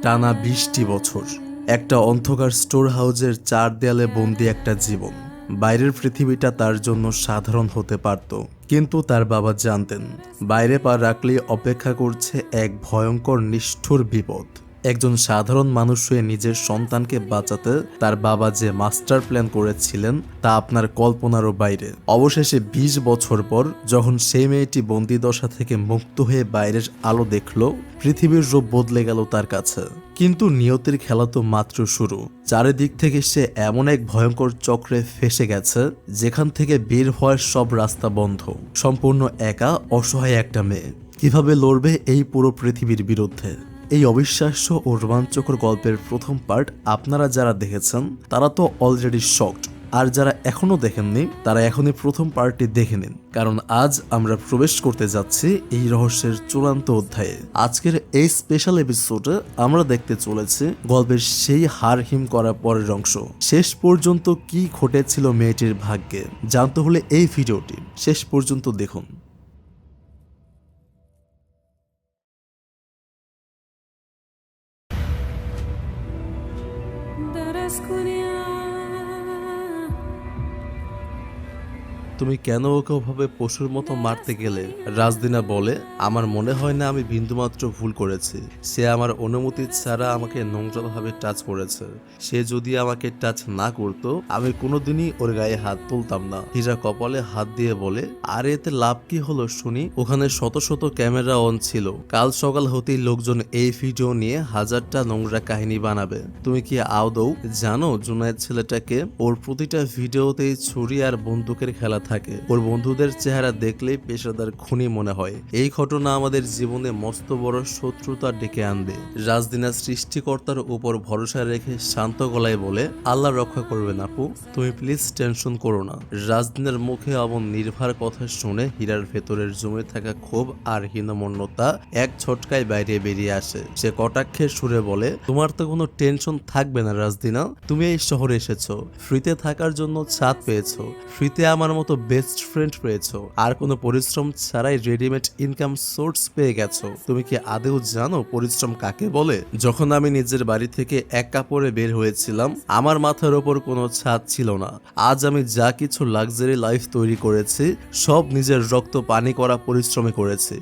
টানা 20টি বছর একটা অন্ধকার স্টোর হাউসের 4 দেয়ালে বন্দি একটা জীবন। বাইরের পৃথিবীটা তার জন্য সাধারণ হতে পারত, কিন্তু তার বাবা জানতেন বাইরে পা রাখলেই অপেক্ষা করছে এক ভয়ঙ্কর নিষ্ঠুর বিপদ। একজন সাধারণ মানুষ হয়ে নিজের সন্তানকে বাঁচাতে তার বাবা যে মাস্টার প্ল্যান করেছিলেন তা আপনার কল্পনারও বাইরে। অবশেষে 20 বছর পর যখন সেই মেয়েটি বন্দিদশা থেকে মুক্ত হয়ে বাইরের আলো দেখল, পৃথিবীর রূপ বদলে গেল তার কাছে। কিন্তু নিয়তির খেলা তো মাত্র শুরু। চারিদিক থেকে সে এমন এক ভয়ঙ্কর চক্রে ফেসে গেছে যেখান থেকে বের হওয়ার সব রাস্তা বন্ধ। সম্পূর্ণ একা, অসহায় একটা মেয়ে কিভাবে লড়বে এই পুরো পৃথিবীর বিরুদ্ধে? এই অবিশ্বাস্য ও রোমাঞ্চকর গল্পের প্রথম পার্ট আপনারা যারা দেখেছেন তারা তো অলরেডি শকড, আর যারা এখনো দেখেননি তারা এখনই প্রথম পার্টটি দেখে নিন, কারণ আজ আমরা প্রবেশ করতে যাচ্ছি এই রহস্যের চূড়ান্ত অধ্যায়ে। আজকের এই স্পেশাল এপিসোডে আমরা দেখতে চলেছি গল্পের সেই হাড় হিম করা পরের অংশ। শেষ পর্যন্ত কি ঘটেছিল মেয়েটির ভাগ্যে জানতে হলে এই ভিডিওটি শেষ পর্যন্ত দেখুন। তুমি কেন ওকে ওভাবে পশুর মতো মারতে গেলে? রাজদিনা বলে, আমার মনে হয় না আমি বিন্দুমাত্র ভুল করেছি। সে আমার অনুমতি ছাড়া আমাকে নোংরাভাবে টাচ করেছে। সে যদি আমাকে টাচ না করতো আমি কোনোদিনই ওর গায়ে হাত তুলতাম না। হীরা কপালে হাত দিয়ে বলে, আরে এতে লাভ কি হলো শুনি? ওখানে শত শত ক্যামেরা অন ছিল। কাল সকাল হতেই লোকজন এই ভিডিও নিয়ে হাজারটা নোংরা কাহিনী বানাবে। তুমি কি আদৌ জানো জুনায়েদ ছেলেটাকে? ওর প্রতিটা ভিডিওতেই ছুরি আর বন্দুকের খেলা থাকে। ওর বন্ধুদের চেহারা দেখলেই পেশাদার খুনি মনে হয়। এই ঘটনা আমাদের জীবনে মস্ত বড় শত্রুতা ডেকে আনবে। রাজদিনা সৃষ্টিকর্তার উপর ভরসা রেখে শান্ত গলায় বলে, আল্লাহ রক্ষা করবেন আপু, তুমি প্লিজ টেনশন করো না। রাজদিনার মুখে এমন নির্ভার কথা শুনে হীরার ভেতরের জমে থাকা ক্ষোভ আর হীনমন্যতা এক ঝটকায় বাইরে বেরিয়ে আসে। সে কটাক্ষের সুরে বলে, তোমার তো কোনো টেনশন থাকবে না রাজদিনা। তুমি এই শহরে এসেছো, ফ্রিতে থাকার জন্য ছাদ পেয়েছো, ফ্রিতে আমার মতো বেস্ট ফ্রেন্ড পেয়েছো, আর কোনো পরিশ্রম ছাড়াই রেডিমেড ইনকাম সোর্স পেয়ে গেছো। তুমি কি আদৌ জানো পরিশ্রম কাকে বলে? যখন আমি নিজের বাড়ি থেকে এক কাপড়ে বের হয়েছিলাম আমার মাথার ওপর কোনো ছাদ ছিল না। আজ আমি যা কিছু লাক্সারি লাইফ তৈরি করেছি সব নিজের রক্ত পানি করা পরিশ্রমে করেছি।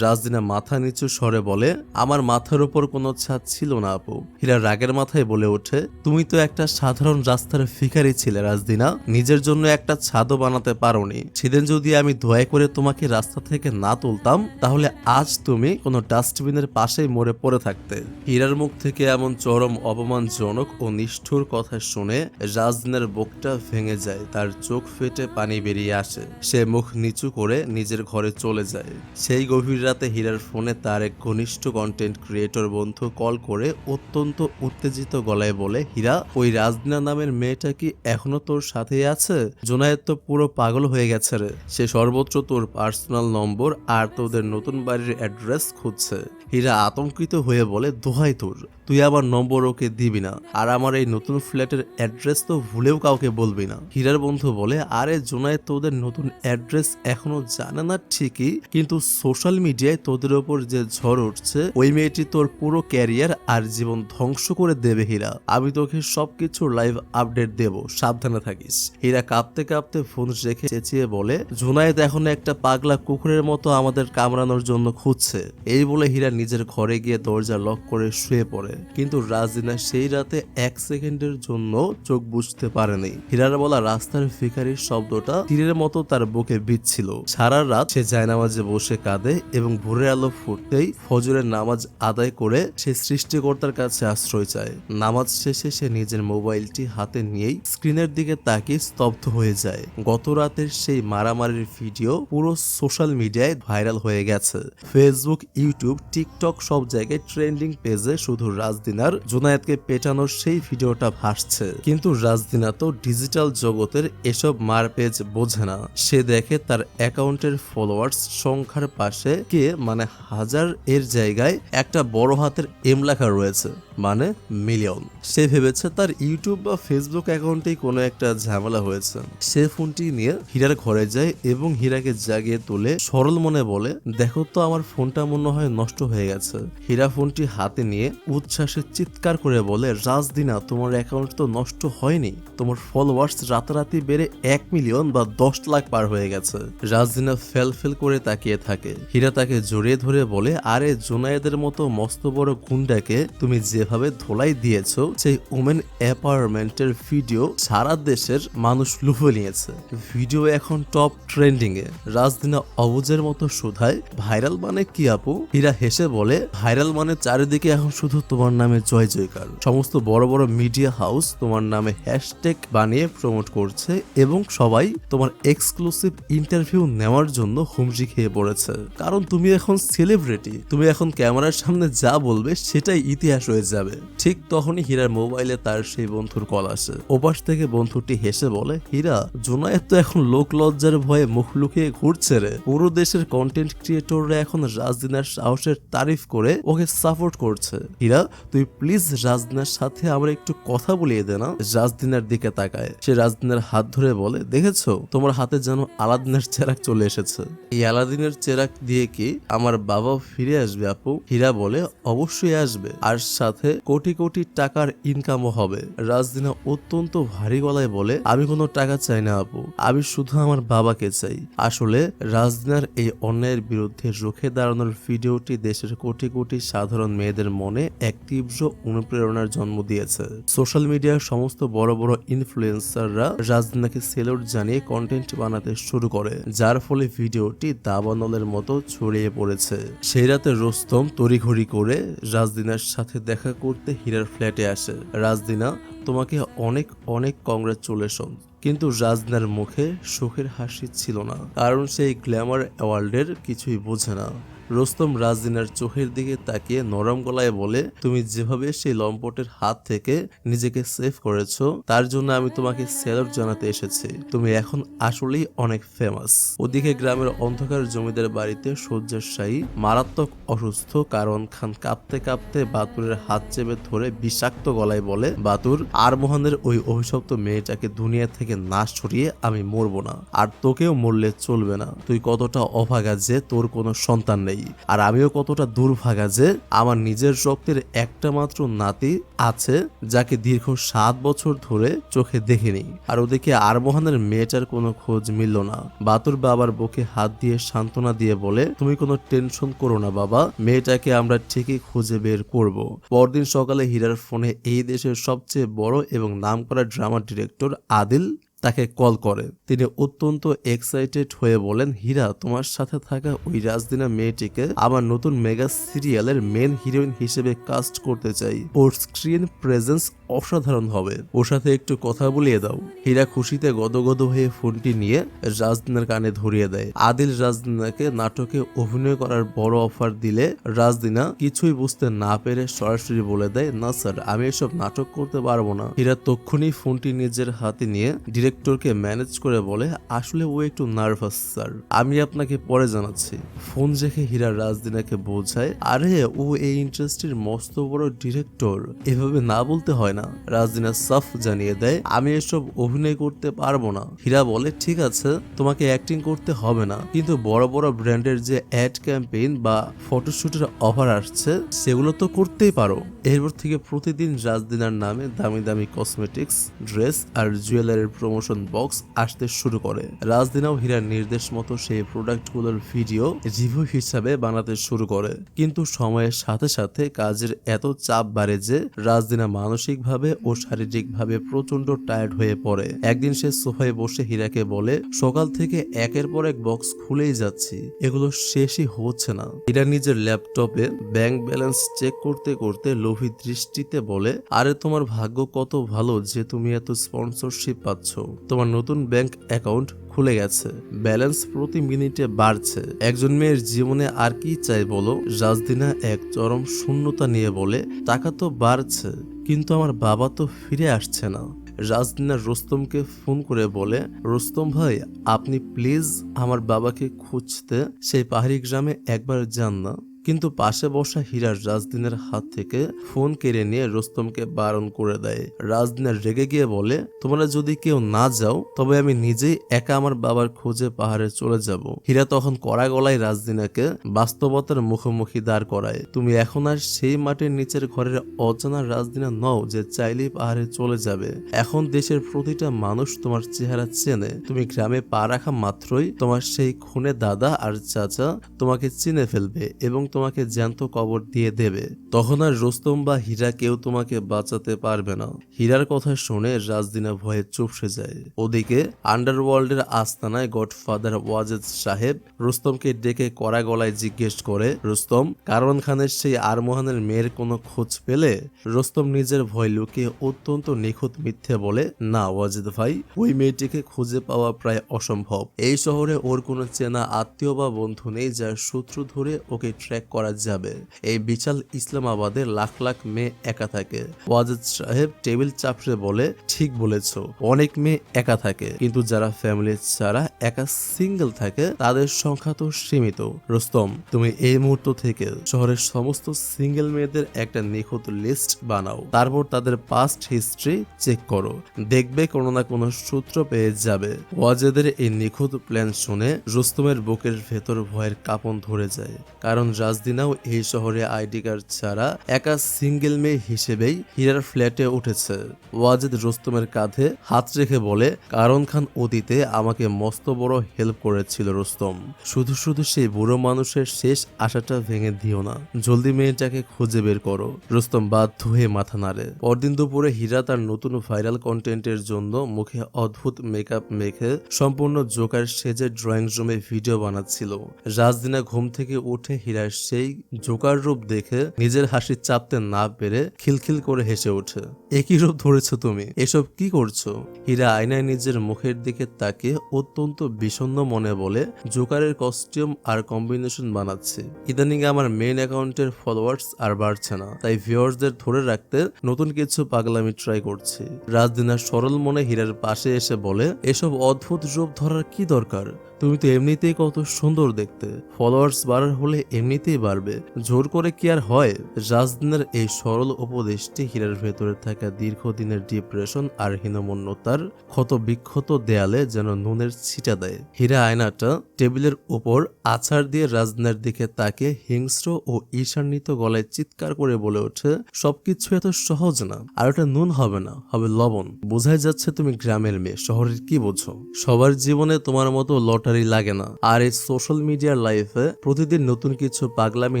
রাজদিনা মাথা নিচু স্বরে বলে, আমার মাথার ওপর কোনো ছাদ ছিল না আপু। হীরা রাগের মাথায় বলে ওঠে, তুমি তো একটা সাধারণ রাস্তার ভিখারি ছিলে রাজদিনা, নিজের জন্য একটা ছাদও বানাতে পারোনি। সেদিন যদি আমি দয়া করে তোমাকে রাস্তা থেকে না তুলতাম তাহলে আজ তুমি কোনো ডাস্টবিনের পাশেই মরে পড়ে থাকতে। হীরার মুখ থেকে এমন চরম অপমানজনক ও নিষ্ঠুর কথা শুনে রাজদিনার বুকটা ভেঙে যায়, তার চোখ ফেটে পানি বেরিয়ে আসে। সে মুখ নিচু করে নিজের ঘরে চলে যায়। সেই গভীর রাতে হীরার ফোনে তার এক ঘনিষ্ঠ কন্টেন্ট ক্রিয়েটর বন্ধু কল করে অত্যন্ত উত্তেজিত গলায় বলে, হীরা, ওই রাজদিনা নামের মেয়েটা কি এখনো তোর সাথেই আছে? জুনায়েদ তো পুরো পাগল হয়ে গেছে রে। সে সর্বোচ্চ তোর পার্সোনাল নম্বর আর তোদের নতুন বাড়ির অ্যাড্রেস খুঁজছে। হীরা আতঙ্কিত হয়ে বলে, দোহাই তোর, তুই আমার নম্বর ওকে দিবি না, আর আমার এই নতুন ফ্ল্যাটের অ্যাড্রেস তো ভুলেও কাউকে বলবি না। হীরার বন্ধু বলে, আরে জুনায়েদ তোদের নতুন অ্যাড্রেস এখনো জানে না ঠিকই, কিন্তু সোশ্যাল মিডিয়ায় তোদের ওপর যে ঝড় উঠছে ওই মেয়েটি তোর পুরো ক্যারিয়ার আর জীবন ধ্বংস করে দেবে। হীরা, আমি তোকে সবকিছু লাইভ আপডেট দেব, সাবধানে থাকিস। হীরা কাঁপতে কাঁপতে ফোন রেখে চেঁচিয়ে বলে, জুনায়েদ এখন একটা পাগলা কুকুরের মতো আমাদের কামড়ানোর জন্য খুঁজছে। এই বলে হীরা নিজের ঘরে গিয়ে দরজা লক করে শুয়ে পড়ে। কিন্তু রাজদিনা সেই রাতে 1 সেকেন্ডের জন্য চোখ বুঝতে পারেনি। হীরার বলা রাস্তার ভিখারির শব্দটা তীরের মতো তার বুকে বিচ্ছিল। সারা রাত সে জায়নামাজে বসে কাঁদে এবং ভোরের আলো ফুটতেই ফজরের নামাজ আদায় করে সে সৃষ্টিকর্তার কাছে আশ্রয় চায়। নামাজ শেষে সে নিজের মোবাইলটি হাতে নিয়েই স্ক্রিনের দিকে তাকিয়ে স্তব্ধ হয়ে যায়। গত রাতের সেই মারামারির ভিডিও পুরো সোশ্যাল মিডিয়ায় ভাইরাল হয়ে গেছে। ফেসবুক, ইউটিউব, টিকটক সব জায়গায় ট্রেন্ডিং পেজে শুধু রাজদিনার জুনায়েদকে পেটানোর সেই ভিডিওটা ভাসছে। কিন্তু রাজদিনা তো ডিজিটাল জগতের এসব মার পেজ বোঝে না। সে দেখে তার অ্যাকাউন্টের ফলোয়ার্স সংখ্যার পাশে কে মানে হাজার এর জায়গায় একটা বড় হাতের এম লেখা রয়েছে। মানে মিলিয়ন। সে ভেবেছে তার ইউটিউব বা ফেসবুক অ্যাকাউন্টেই কোনো একটা ঝামেলা হয়েছে। সে ফোনটি নিয়ে হীরার ঘরে যায় এবং হীরাকে জাগিয়ে তুলে সরল মনে বলে, দেখো তো আমার ফোনটা মনে হয় নষ্ট হয়ে গেছে। হীরা ফোনটি হাতে নিয়ে উচ্ছ্বাসে চিৎকার করে বলে, রাজদিনা তোমার অ্যাকাউন্ট তো নষ্ট হয়নি, তোমার ফলোয়ার্স রাতারাতি বেড়ে 1 মিলিয়ন বা 10 লাখ পার হয়ে গেছে। রাজদিনা ফেল করে তাকিয়ে থাকে। হীরা তাকে জড়িয়ে ধরে বলে, আরে জোনায়েদের মতো মস্ত বড় গুন্ডাকে তুমি যেভাবে ধোলাই দিয়েছো, সেই ওমেন অ্যাপার্টমেন্টের ভিডিও সারা দেশের মানুষ লুফে নিয়েছে। ভিডিও এখন টপ ট্রেন্ডিং এ। রাজদিনা অবুজের মতো শুধায়, ভাইরাল মানে কি আপু? হীরা হেসে বলে, ভাইরাল মানে চারিদিকে এখন শুধু তোমার নামে জয় জয়কার। সমস্ত বড় বড় মিডিয়া হাউস তোমার নামে হ্যাশট্যাগ বানিয়ে প্রমোট করছে এবং সবাই তোমার এক্সক্লুসিভ ইন্টারভিউ নেওয়ার জন্য হুমড়ি খেয়ে পড়েছে। কারণ তুমি এখন সেলিব্রিটি, তুমি এখন ক্যামেরার সামনে যা বলবে সেটাই ইতিহাস হয়ে যাবে। ঠিক তখনই হীরার মোবাইলে তার সেই বন্ধুর কল আসে। ওপাশ থেকে বন্ধুটি হেসে বলে, হীরা, জোনায়েদ তো এখন লোক লজ্জার ভয়ে মুখ লুকিয়ে ঘুরছে রে। পুরো দেশের কন্টেন্ট ক্রিয়েটররা এখন রাজদিনার সাহসের তারিফ করে ওকে সাপোর্ট করছে। হীরা, তুই প্লিজ রাজদিনার সাথে আমরা একটু কথা বলিয়ে দে না। রাজদিনার দিকে তাকায়। সে রাজদিনার হাত ধরে বলে, দেখেছো তোমার হাতে যেন আলাদিনের চেরাক চলে এসেছে। এই আলাদিনের চেরাক দিয়ে কি আমার বাবা ফিরে আসবে আপু? হীরা বলে, অবশ্যই আসবে, আর সাথে কোটি কোটি টাকার ইনকামও হবে। রাজদিনা অত্যন্ত ভারী গলায় বলে, আমি কোনো টাকা চাই না আপু, আমি শুধু আমার বাবাকে চাই। আসলে রাজদিনার এই অন্যায়ের বিরুদ্ধে রুখে দাঁড়ানোর ভিডিওটি দেশের কোটি কোটি সাধারণ মেয়েদের মনে এক তীব্র অনুপ্রেরণার জন্ম দিয়েছে। সোশ্যাল মিডিয়ার সমস্ত বড় বড় ইনফ্লুয়েন্সাররা রাজদিনাকে সেলুট জানিয়ে কন্টেন্ট বানাতে শুরু করে, যার ফলে ভিডিওটি দাবানলের মতো ছড়িয়ে পড়েছে। সেই রাতে রোস্তম তড়িঘড়ি করে রাজদিনার সাথে দেখা করতে হীরার ফ্ল্যাটে আসে। রাজদিনা, তোমাকে অনেক অনেক কংগ্রাচুলেশন। কিন্তু রাজদিনার মুখে সুখের হাসি ছিল না, কারণ সেই গ্ল্যামার ওয়ার্ল্ডের কিছুই বোঝে না। রোস্তম রাজদিনার চোখের দিকে তাকিয়ে নরম গলায় বলে, তুমি যেভাবে সেই লম্পটের হাত থেকে নিজেকে সেভ করেছো তার জন্য আমি তোমাকে স্যালুট জানাতে এসেছি। তুমি এখন আসলেই অনেক ফেমাস। ওদিকে গ্রামের অন্ধকার জমিদার বাড়িতে শয্যাশায়ী মারাত্মক অসুস্থ কারণ খান কাঁপতে কাঁপতে বাতুরের হাত চেপে ধরে বিষাক্ত গলায় বলে, বাতুর, আর মোহনের ওই অভিশপ্ত মেয়েটাকে দুনিয়া থেকে নাশ ছড়িয়ে আমি মরবো না, আর তোকেও মরলে চলবে না। তুই কতটা অভাগা যে তোর কোনো সন্তান নেই, আর আমিও কতটা দুর্ভাগা যে আমার নিজের রক্তের একটা মাত্র নাতি আছে যাকে দীর্ঘ 7 বছর ধরে চোখে দেখিনি। আর ওদিকে আরমোহানের মেয়েটার কোনো খোঁজ মিলল না। বাতুর বাবার বুকে হাত দিয়ে সান্ত্বনা দিয়ে বলে, তুমি কোনো টেনশন করো না বাবা, মেয়েটাকে আমরা ঠিকই খুঁজে বের করব। পরদিন সকালে হীরার ফোনে এই দেশের সবচেয়ে বড় এবং নামকরা ড্রামা ডিরেক্টর আদিল তাকে কল করে। তিনি অত্যন্ত এক্সাইটেড হয়ে বলেন, হীরা, তোমার সাথে থাকা ওই রাজদিনা মেয়েটিকে আমার নতুন মেগা সিরিয়ালের মেন হিরোইন হিসেবে কাস্ট করতে চাই। ওর স্ক্রিন প্রেজেন্স অসাধারণ হবে, ওর সাথে একটু কথা বলিয়ে দাও। হীরা খুশিতে গদগদ হয়ে ফোনটি নিয়ে রাজদিনার কানে ধরিয়ে দেয়। আদিল রাজদিনাকে নাটকে অভিনয় করার বড় অফার দিলে রাজদিনা কিছুই বুঝতে না পেরে সরাসরি বলে দেয়, না স্যার, আমি এসব নাটক করতে পারবো না। হীরা তক্ষুনি ফোনটি নিজের হাতে নিয়ে ডিরেক্টরকে ম্যানেজ করে বলে, আসলে ও একটু নার্ভাস স্যার, আমি আপনাকে পরে জানাচ্ছি। ফোন রেখে হীরা রাজদিনাকে বোঝায়, আরে ও এই ইন্ডাস্ট্রির মস্ত বড় ডিরেক্টর, এভাবে না বলতে হয় না। রাজদিনা সাফ জানিয়ে দেয়, আমি এসব অভিনয় করতে পারবো না। হীরা বলে, ঠিক আছে, তোমাকে অ্যাক্টিং করতে হবে না, কিন্তু বড় বড় ব্র্যান্ডের যে অ্যাড ক্যাম্পেইন বা ফটোশুটের অফার আসছে সেগুলো তো করতেই পারো। এরপর থেকে প্রতিদিন রাজদিনার নামে দামি দামি কসমেটিক্স, ড্রেস আর জুয়েলারির প্রমোশন বক্স আসতে শুরু করে। রাজদিনাও হীরার নির্দেশ মতো সেই প্রোডাক্টগুলোর ভিডিও রিভিউ হিসাবে বানাতে শুরু করে। কিন্তু সময়ের সাথে সাথে কাজের এত চাপ বাড়ে যে রাজদিনা মানসিকভাবে ও শারীরিকভাবে প্রচন্ড টায়ার্ড হয়ে পড়ে। একদিন সে সোফায় বসে হীরাকে বলে, সকাল থেকে একের পর এক বক্স খুলেই যাচ্ছি, এগুলো শেষই হচ্ছে না। হীরা নিজের ল্যাপটপে ব্যাংক ব্যালেন্স চেক করতে করতে লোভী দৃষ্টিতে বলে, আরে তোমার ভাগ্য কত ভালো যে তুমি এত স্পন্সরশিপ পাচ্ছ। তোমার নতুন ব্যাংক অ্যাকাউন্ট খুলে গেছে, ব্যালেন্স প্রতি মিনিটে বাড়ছে। একজন মেয়ের জীবনে আর কি চাই বলো? রাজদিনা এক চরম শূন্যতা নিয়ে বলে, টাকা তো বাড়ছে, কিন্তু আমার বাবা তো ফিরে আসছে না। রাজদিনা রোস্তমকে ফোন করে বলে, রোস্তম ভাই, আপনি প্লিজ আমার বাবাকে খুঁজতে সেই পাহাড়ি গ্রামে একবার যান না। কিন্তু পাশে বসা হীরা রাজদিনের হাত থেকে ফোন কেড়ে নিয়ে রুস্তমকে বারণ করে দেয়। রাজদিনা রেগে গিয়ে বলে, তোমরা যদি কেউ না যাও তবে আমি নিজেই একা আমার বাবার খোঁজে পাহাড়ে চলে যাব। হীরা তখন কড়া গলায় রাজদিনাকে বাস্তবতার মুখোমুখি দাঁড় করায়। তুমি এখন আর সেই মাটির নিচের ঘরের অজানা রাজদিনা নও যে চাইলেই পাহাড়ে চলে যাবে। এখন দেশের প্রতিটা মানুষ তোমার চেহারা চেনে। তুমি গ্রামে পা রাখা মাত্রই তোমার সেই খুনে দাদা আর চাচা তোমাকে চিনে ফেলবে এবং তোমাকে জ্যান্ত কবর দিয়ে দেবে। তখন আর রুস্তম বা হীরা কেউ তোমাকে বাঁচাতে পারবে না। হীরার কথা শুনে রাজদিনা ভয়ে চুপসে যায়। ওদিকে আন্ডারওয়ার্ল্ডের আস্তানায় গডফাদার ওয়াজেদ সাহেব রুস্তমকে ডেকে কড়া গলায় জিজ্ঞেস করে, রুস্তম, কারওয়ান খানের সেই আরমোহানের মেয়ের কোনো খোঁজ পেলে? রুস্তম নিজের ভয় লুকিয়ে অত্যন্ত নিখুঁত মিথ্যে বলে, না ওয়াজেদ ভাই, ওই মেয়েটিকে খুঁজে পাওয়া প্রায় অসম্ভব। এই শহরে ওর কোনো চেনা আত্মীয় বা বন্ধু নেই যার সূত্র ধরে ওকে ট্র্যাক করা যাবে। এই বিশাল ইসলামাবাদে লাখ লাখ মেয়ে একা থাকে। ওয়াজেদ সাহেব টেবিল চাপড়ে বলে, ঠিক বলেছ, অনেক মেয়ে একা থাকে, কিন্তু যারা ফ্যামিলি ছাড়া একা সিঙ্গেল থাকে তাদের সংখ্যা তো সীমিত। রুস্তম, তুমি এই মুহূর্ত থেকে শহরের সমস্ত সিঙ্গেল মেয়েদের একটা নিখুঁত লিস্ট বানাও। তারপর তাদের পাস্ট হিস্ট্রি চেক করো, দেখবে কোনো না কোনো সূত্র পেয়ে যাবে। ওয়াজেদের এই নিখুঁত প্ল্যান শুনে রুস্তমের বুকের ভেতর ভয়ের কাঁপন ধরে যায়, কারণ রাজদিনাও এই শহরে আইডি কার্ড ছাড়া একা সিঙ্গেল মেয়ে হিসেবেই হীরার ফ্ল্যাটে উঠেছে। ওয়াজেদ রুস্তমের কাঁধে হাত রেখে বলে, কারণ খান অতীতে আমাকে মস্ত বড় হেল্প করেছিল রুস্তম, শুধু শুধু সেই বুড়ো মানুষের শেষ আশাটা ভেঙে দিও না। জলদি মেয়েটাকে খুঁজে বের করো। রুস্তম বাধ্য হয়ে মাথা নাড়ে। পরদিন দুপুরে হীরা তার নতুন ভাইরাল কন্টেন্টের জন্য মুখে অদ্ভুত মেকআপ মেখে সম্পূর্ণ জোকার সেজে ড্রয়িং রুমে ভিডিও বানাচ্ছিল। রাজদিনা ঘুম থেকে উঠে হীরার সেই জোকার রূপ দেখে নিজের হাসি চাপতে না পেরে খিলখিল করে হেসে ওঠে। একই রূপ ধরেছো তুমি, এসব কি করছো? হীরা আয়নায় নিজের মুখের দিকে তাকিয়ে অত্যন্ত বিষণ্ণ মনে বলে, জোকারের কস্টিউম আর কম্বিনেশন বানাচ্ছি। ইদানিং আমার মেইন অ্যাকাউন্টের ফলোয়ার্স আর বাড়ছে না, তাই ভিউয়ার্সদের ধরে রাখতে নতুন কিছু পাগলামি ট্রাই করছি। রাজদিনা সরল মনে হীরার পাশে এসে বলে, এসব অদ্ভুত রূপ ধরার কি দরকার? তুমি তো এমনিতেই কত সুন্দর দেখতে, ফলোয়ার্স বাড়ার হলে এমনিতেই বাড়বে, জোর করে কি আর হয়? রাজদিনের এই সরল উপদেশটি হীরার ভেতরে থাকা দীর্ঘদিনের ডিপ্রেশন আর হীনমন্যতার ক্ষত বিক্ষত দেয়ালে যেন নুনের ছিটা দেয়। হীরা আয়নাটা টেবিলের উপর আছাড় দিয়ে রাজদিনের দিকে তাকে হিংস্র ও ঈর্ষান্বিত গলায় চিৎকার করে বলে ওঠে, সবকিছু এত সহজ না, আর ওটা নুন হবে না, হবে লবণ। বোঝাই যাচ্ছে তুমি গ্রামের মেয়ে, শহরের কি বোঝো? সবার জীবনে তোমার মতো লটারি লাগে না। আর এই সোশ্যাল মিডিয়ার লাইফে প্রতিদিন নতুন কিছু পাগলামি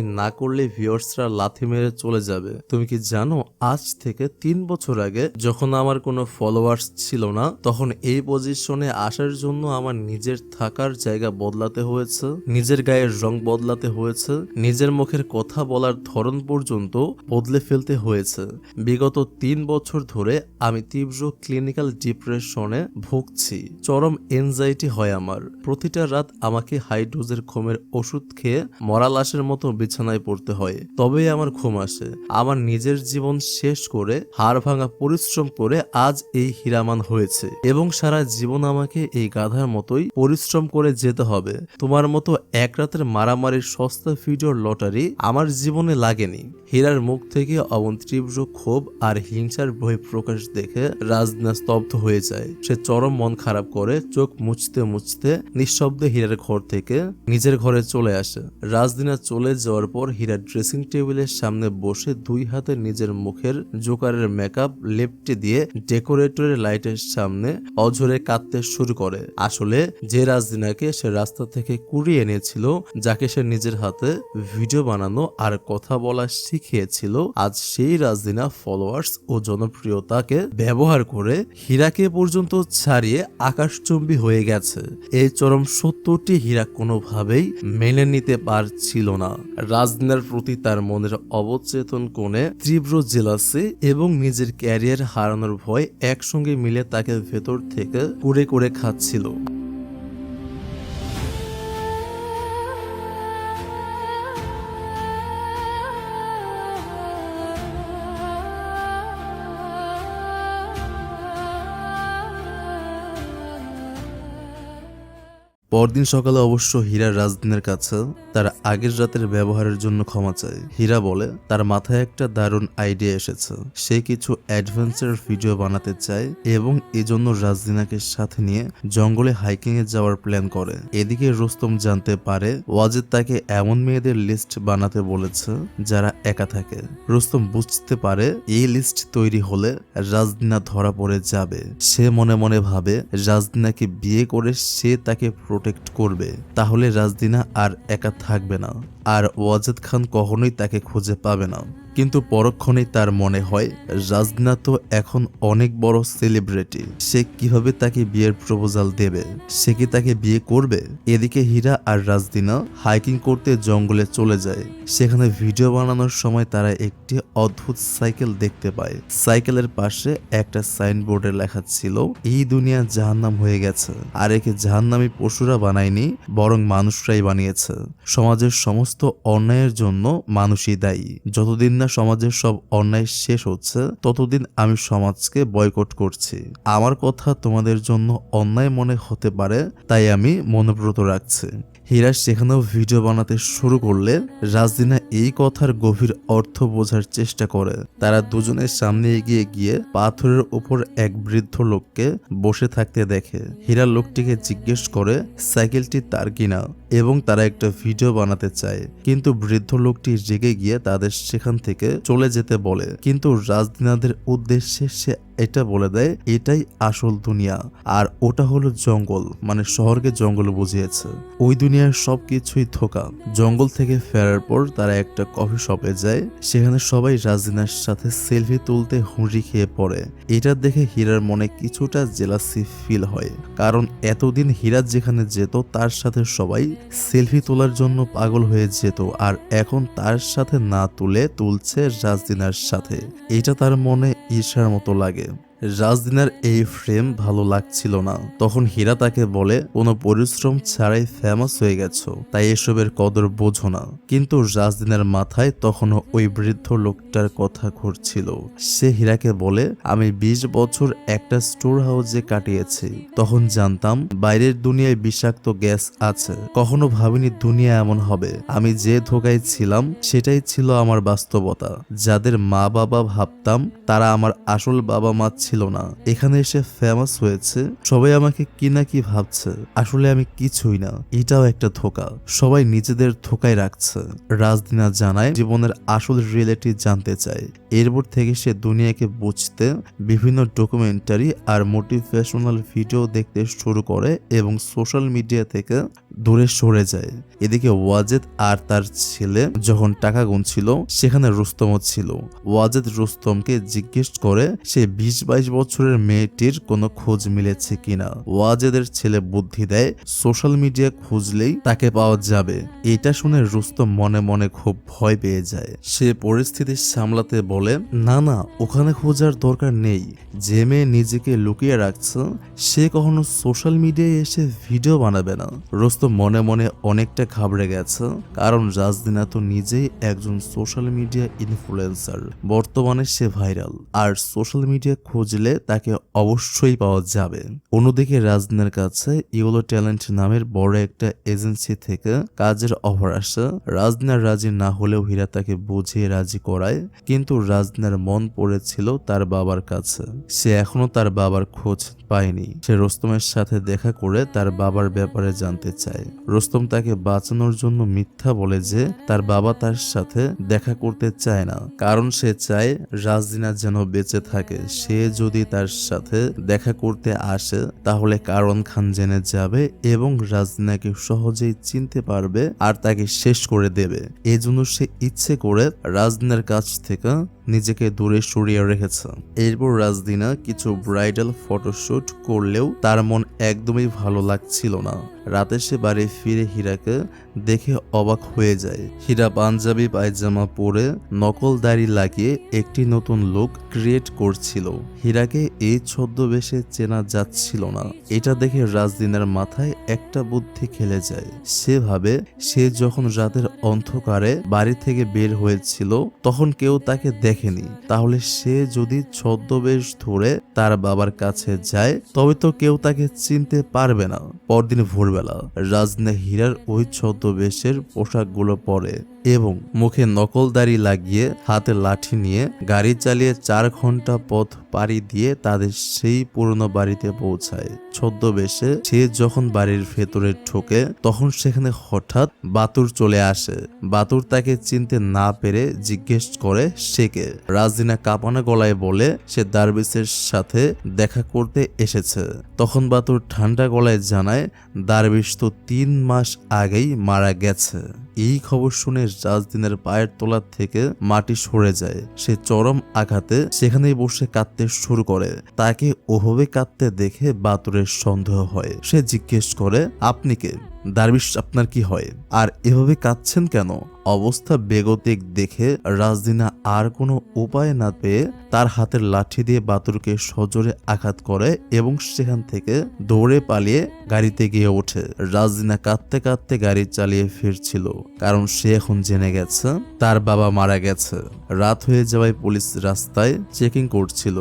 না করলে ভিউয়ার্সরা লাথি মেরে চলে যাবে। তুমি কি জানো, আজ থেকে 3 বছর আগে যখন আমার কোনো ফলোয়ার্স ছিল না, তখন এই পজিশনে আসার জন্য আমার নিজের থাকার জায়গা বদলাতে হয়েছে, নিজের গায়ের রং বদলাতে হয়েছে, নিজের মুখের কথা বলার ধরন পর্যন্ত বদলে ফেলতে হয়েছে। বিগত 3 বছর ধরে আমি তীব্র ক্লিনিক্যাল ডিপ্রেশনে ভুগছি। চরম এনজাইটি হয় আমার। প্রতিটা রাত আমাকে হাই ডোজের ঘুমের ওষুধ খেয়ে মরা লাশের মতো বিছানায় পড়তে হয়, তবেই আমার ঘুম আসে। আমার নিজের জীবন শেষ করে হাড় ভাঙা পরিশ্রম করে আজ এই হীরামান হয়েছে, এবং সারা জীবন আমাকে এই গাধার মতোই পরিশ্রম করে যেতে হবে। তোমার মতো এক রাতের মারামারির সস্তা ভিডিওর লটারি আমার জীবনে লাগেনি। হীরার মুখ থেকে অমন তীব্র ক্ষোভ আর হিংসার বহিঃপ্রকাশ দেখে রাজদিনা স্তব্ধ হয়ে যায়। সে চরম মন খারাপ করে চোখ মুছতে মুছতে নিঃশব্দে হীরার ঘর থেকে নিজের ঘরে চলে আসে। রাজদিনা চলে যাওয়ার পর হীরা ড্রেসিং টেবিলের সামনে বসে 2 হাতে নিজের মুখের জোকারের মেকআপ লেপটে দিয়ে ডেকোরেটরের লাইটের সামনে অঝরে কাঁদতে শুরু করে। আসলে যে রাজদিনাকে সে রাস্তা থেকে কুড়িয়ে এনেছিল, যাকে সে নিজের হাতে ভিডিও বানানো আর কথা বলা শিখিয়েছিল, আজ সেই রাজদিনা ফলোয়ার্স ও জনপ্রিয়তাকে ব্যবহার করে হীরাকে পর্যন্ত ছাড়িয়ে আকাশচুম্বী হয়ে গেছে। এই চরম সত্যটি হীরা কোনোভাবেই মেনে নিতে পারছিল না। রাজদিনার প্রতি তার মনের অবচেতন কোণে তীব্র জেলাসি এবং নিজের ক্যারিয়ার হারানোর ভয় একসঙ্গে মিলে তাকে ভেতর থেকে কুড়ে কুড়ে খাচ্ছিল। পরদিন সকালে অবশ্য হীরা রাজদিনের কাছে তার আগের রাতের ব্যবহারের জন্য ক্ষমা চায়। হীরা বলে তার মাথায় একটা দারুণ আইডিয়া এসেছে, সে কিছু অ্যাডভেঞ্চার ভিডিও বানাতে চায় এবং এজন্য রাজদিনাকে সাথে নিয়ে জঙ্গলে হাইকিং এ যাওয়ার প্ল্যান করে। এদিকে রুস্তম জানতে পারে ওয়াজেদ তাকে এমন মেয়েদের লিস্ট বানাতে বলেছে যারা একা থাকে। রুস্তম বুঝতে পারে এই লিস্ট তৈরি হলে রাজদিনা ধরা পড়ে যাবে। সে মনে মনে ভাবে রাজদিনাকে বিয়ে করে সে তাকে প্রোটেক্ট করবে, তাহলে রাজদিনা আর একা থাকবে না আর ওয়াজেদ খান কখনোই তাকে খুঁজে পাবে না। কিন্তু পরক্ষণেই তার মনে হয় রাজদিনা তো এখন অনেক বড় সেলিব্রিটি, সে কিভাবে তাকে বিয়ের প্রপোজাল দেবে, সে কি তাকে বিয়ে করবে? এদিকে হীরা আর রাজদিনা হাইকিং করতে জঙ্গলে চলে যায়। সেখানে ভিডিও বানানোর সময় তারা একটি অদ্ভুত সাইকেল দেখতে পায়। সাইকেলের পাশে একটা সাইনবোর্ডে লেখা ছিল এই দুনিয়া জাহান্নাম হয়ে গেছে, আর একে জাহান্নামী পশুরা বানায়নি বরং মানুষরাই বানিয়েছে। সমাজের সমস্ত অন্যায়ের জন্য মানুষই দায়ী। যতদিন না সমাজের সব অন্যায় শেষ হচ্ছে ততদিন আমি সমাজকে বয়কট করছি। আমার কথা তোমাদের জন্য অন্যায় মনে হতে পারে, তাই আমি মনোব্রত রাখছি। হীরা সেখানেও ভিডিও বানাতে শুরু করলে রাজদিনা এই কথার গভীর অর্থ বোঝার চেষ্টা করে। তারা দুজনের সামনে এগিয়ে গিয়ে পাথরের উপর এক বৃদ্ধ লোককে বসে থাকতে দেখে। হীরা লোকটিকে জিজ্ঞেস করে সাইকেলটি তার কিনা এবং তারা একটা ভিডিও বানাতে চায়, কিন্তু বৃদ্ধ লোকটি রেগে গিয়ে তাদের সেখান থেকে চলে যেতে বলে। কিন্তু রাজদিনাদের উদ্দেশ্যে সে এটা বলে দেয় এটাই আসল দুনিয়া আর ওটা হলো জঙ্গল, মানে শহরকে জঙ্গল বুঝিয়েছে। ওই দুনিয়ার সবকিছুই ধোঁকা। জঙ্গল থেকে ফেরার পর তারা একটা কফি শপে যায়। সেখানে সবাই রাজদিনার সাথে সেলফি তুলতে হুঁড়ি খেয়ে পড়ে। এটা দেখে হীরার মনে কিছুটা জেলাসি ফিল হয়, কারণ এতদিন হীরা যেখানে যেত তার সাথে সবাই সেলফি তোলার জন্য পাগল হয়ে যেত, আর এখন তার সাথে না তুলছে রাজদিনার সাথে। এটা তার মনে ঈর্ষার মতো লাগে। রাজদিনার এই ফ্রেম ভালো লাগছিল না। তখন হীরা তাকে বলে কোনো পরিশ্রম ছাড়াই ফেমাস হয়ে গেছো, তাই এসবের কদর বোঝো না। কিন্তু রাজদিনার মাথায় তখনও ওই বৃদ্ধ লোকটার কথা ঘুরছিল। সে হীরাকে বলে আমি 20 বছর একটা স্টোর হাউসে কাটিয়েছি, তখন জানতাম বাইরের দুনিয়ায় বিষাক্ত গ্যাস আছে। কখনো ভাবিনি দুনিয়া এমন হবে। আমি যে ধোকায় ছিলাম সেটাই ছিল আমার বাস্তবতা। যাদের মা বাবা ভাবতাম তারা আমার আসল বাবা মা ছিল না। এখানে এসে ফেমাস হয়েছে, সবাই আমাকে কি না কি ভাবছে, আসলে আমি কিছুই না। এটাও একটা ধোঁকা, সবাই নিজেদের ধোকায় রাখছে। রাজদিনা জানায় জীবনের আসল রিয়েলিটি জানতে চায়। এরপর থেকে সে দুনিয়াকে বুঝতে বিভিন্ন ডকুমেন্টারি আর মোটিভেশনাল ভিডিও দেখতে শুরু করে এবং সোশ্যাল মিডিয়া থেকে দূরে সরে যায়। এদিকে ওয়াজেদ আর তার ছেলে যখন টাকা গুনছিল সেখানে রুস্তমও ছিল। ওয়াজেদ রুস্তমকে জিজ্ঞেস করে সে 20-22 বছরের মেয়েটির কোনো খোঁজ মিলেছে কিনা। ওয়াজেদের ছেলে বুদ্ধি দেয় সোশ্যাল মিডিয়া খুঁজলেই তাকে পাওয়া যাবে। এটা শুনে রুস্তম মনে মনে খুব ভয় পেয়ে যায়। সে পরিস্থিতি সামলাতে বলে না না, ওখানে খোঁজার দরকার নেই। যে মেয়ে নিজেকে লুকিয়ে রাখছে সে কখনো সোশ্যাল মিডিয়ায় এসে ভিডিও বানাবে না। রুস্তম মনে মনে অনেকটা ঘাবড়ে গেছে, কারণ রাজদিনা তো নিজেই একজন সোশ্যাল মিডিয়া ইনফ্লুয়েন্সার। বর্তমানে সে ভাইরাল, আর সোশ্যাল মিডিয়া খুঁজলে তাকে অবশ্যই পাওয়া যাবে। অন্যদিকে রাজদিনার কাছে ইউলো ট্যালেন্ট নামের বড় একটা এজেন্সি থেকে কাজের অফার আসে। রাজদিনা রাজি না হলেও হীরা তাকে বুঝিয়ে রাজি করায়, কিন্তু রাজদিনার মন পড়েছিল তার বাবার কাছে। সে এখনো তার বাবার খোঁজ পায়নি। সে রুস্তমের সাথে দেখা করে তার বাবার ব্যাপারে জানতে চায়। রুস্তম তাকে বাঁচানোর জন্য মিথ্যা বলে যে তার বাবা তার সাথে দেখা করতে চায় না, কারণ সে চায় রাজদিনা যেন বেঁচে থাকে। সে যদি তার সাথে দেখা করতে আসে তাহলে কারণ খান জেনে যাবে এবং রাজদিনাকে সহজেই চিনতে পারবে আর তাকে শেষ করে দেবে। এজন্য সে ইচ্ছে করে রাজদিনার কাছ থেকে নিজেকে দূরে সরিয়ে রেখেছে। এরপর রাজদিনা কিছু ব্রাইডাল ফটোশুট করলেও তার মন একদমই ভালো লাগছিল না। রাতে সে বাড়ি ফিরে হীরাকে দেখে অবাক হয়ে যায়। হীরা পাঞ্জাবি পায়জামা পরে নকল দাড়ি লাগিয়ে একটি নতুন লুক ক্রিয়েট করছিল। হীরাকে এই ছদ্মবেশে চেনা যাচ্ছিল না। এটা দেখে রাজদিনার মাথায় একটা বুদ্ধি খেলে যায়। সে ভাবে সে যখন রাতের অন্ধকারে বাড়ি থেকে বের হয়েছিল তখন কেউ তাকে দেখেনি, তাহলে সে যদি ছদ্মবেশ ধরে তার বাবার কাছে যায় তবে তো কেউ তাকে চিনতে পারবে না। পরদিন ভোরবেলা রাজনা হীরার ওই ছদ্মবেশের পোশাকগুলো পরে এবং মুখে নকল দাড়ি লাগিয়ে হাতে লাঠি নিয়ে গাড়ি চালিয়ে 4 ঘন্টা পথ পাড়ি দিয়ে তাদের সেই পুরনো বাড়িতে পৌঁছায়। ছদ্মবেশে সে যখন বাড়ির ভেতরে ঢোকে তখন সেখানে হঠাৎ বাতুর চলে আসে। বাতুর তাকে চিনতে না পেরে জিজ্ঞেস করে সে কে। রাজদিনা কাঁপানো গলায় বলে সে দারবিশের সাথে দেখা করতে এসেছে। তখন বাতুর ঠান্ডা গলায় জানায় দারবিশ তো 3 মাস আগেই মারা গেছে। এই খবর শুনে রাজদিনের পায়ের তলা থেকে মাটি সরে যায়। সে চরম আঘাতে সেখানেই বসে কাঁদতে শুরু করে। তাকে ওভাবে কাঁদতে দেখে বাতুরের সন্দেহ হয়। সে জিজ্ঞেস করে আপনি কে? দারবিশ আপনার কি হয়? আর এভাবে কাঁদছেন কেন? অবস্থা বেগতিক দেখে রাজদিনা আর কোনো উপায় না পেয়ে তার হাতের লাঠি দিয়ে বাতুরকে সজোরে আঘাত করে এবং সেখান থেকে দৌড়ে পালিয়ে গাড়িতে গিয়ে ওঠে। রাজদিনা কাঁদতে কাঁদতে গাড়ি চালিয়ে ফিরছিল, কারণ সে এখন জেনে গেছে তার বাবা মারা গেছে। রাত হয়ে যাওয়ায় পুলিশ রাস্তায় চেকিং করছিল।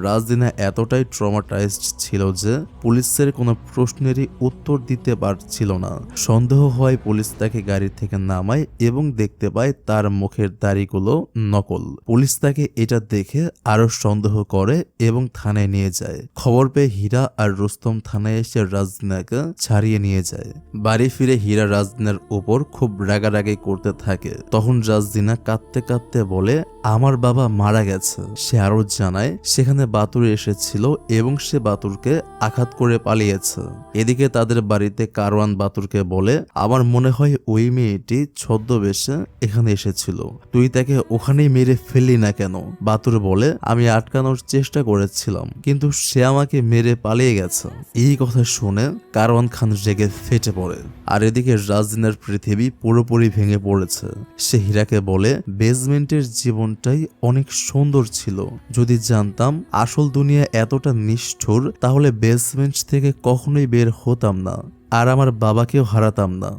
রাজদিনা এতটাই ট্রমাটাইজড ছিল যে পুলিশের কোনো প্রশ্নেরই উত্তর দিতে পারছিল না। সন্দেহ হয় পুলিশ তাকে গাড়ি থেকে নামায় এবং দেখতে পায় তার মুখের দাড়িগুলো নকল। পুলিশ তাকে এটা দেখে আরো সন্দেহ করে এবং থানায় নিয়ে যায়। খবর পেয়ে হীরা আর রুস্তম থানায় এসে রাজদিনাকে ছাড়িয়ে নিয়ে যায়। বাড়ি ফিরে হীরা রাজদিনার উপর খুব রাগারাগি করতে থাকে। তখন রাজদিনা কাঁদতে কাঁদতে বলে আমার বাবা মারা গেছে। সে আরো জানায় সেখানে বাতুর এসেছিল এবং সে বাতুরকে আঘাত করে পালিয়েছে। এদিকে তাদের বাড়িতে কারওয়ান বাতুরকে বলে আমার মনে হয় ওই মেয়েটি ছদ্মবেশে এখানে এসেছিল, তুই তাকে ওখানেই মেরে ফেললি না কেন? বাতুর বলে আমি আটকানোর চেষ্টা করেছিলাম কিন্তু সে আমাকে মেরে পালিয়ে গেছে। এই কথা শুনে কারওয়ান খান রেগে ফেটে পড়ে। আর এদিকে রাজদিনার পৃথিবী পুরোপুরি ভেঙে পড়েছে। সে হীরাকে বলে বেসমেন্টের জীবনটাই অনেক সুন্দর ছিল। যদি জানতাম আসল দুনিয়া এতটা নিষ্ঠুর তাহলে বেসমেন্ট থেকে কখনোই বের হতাম না আর আমার বাবাকেও হারাতাম না।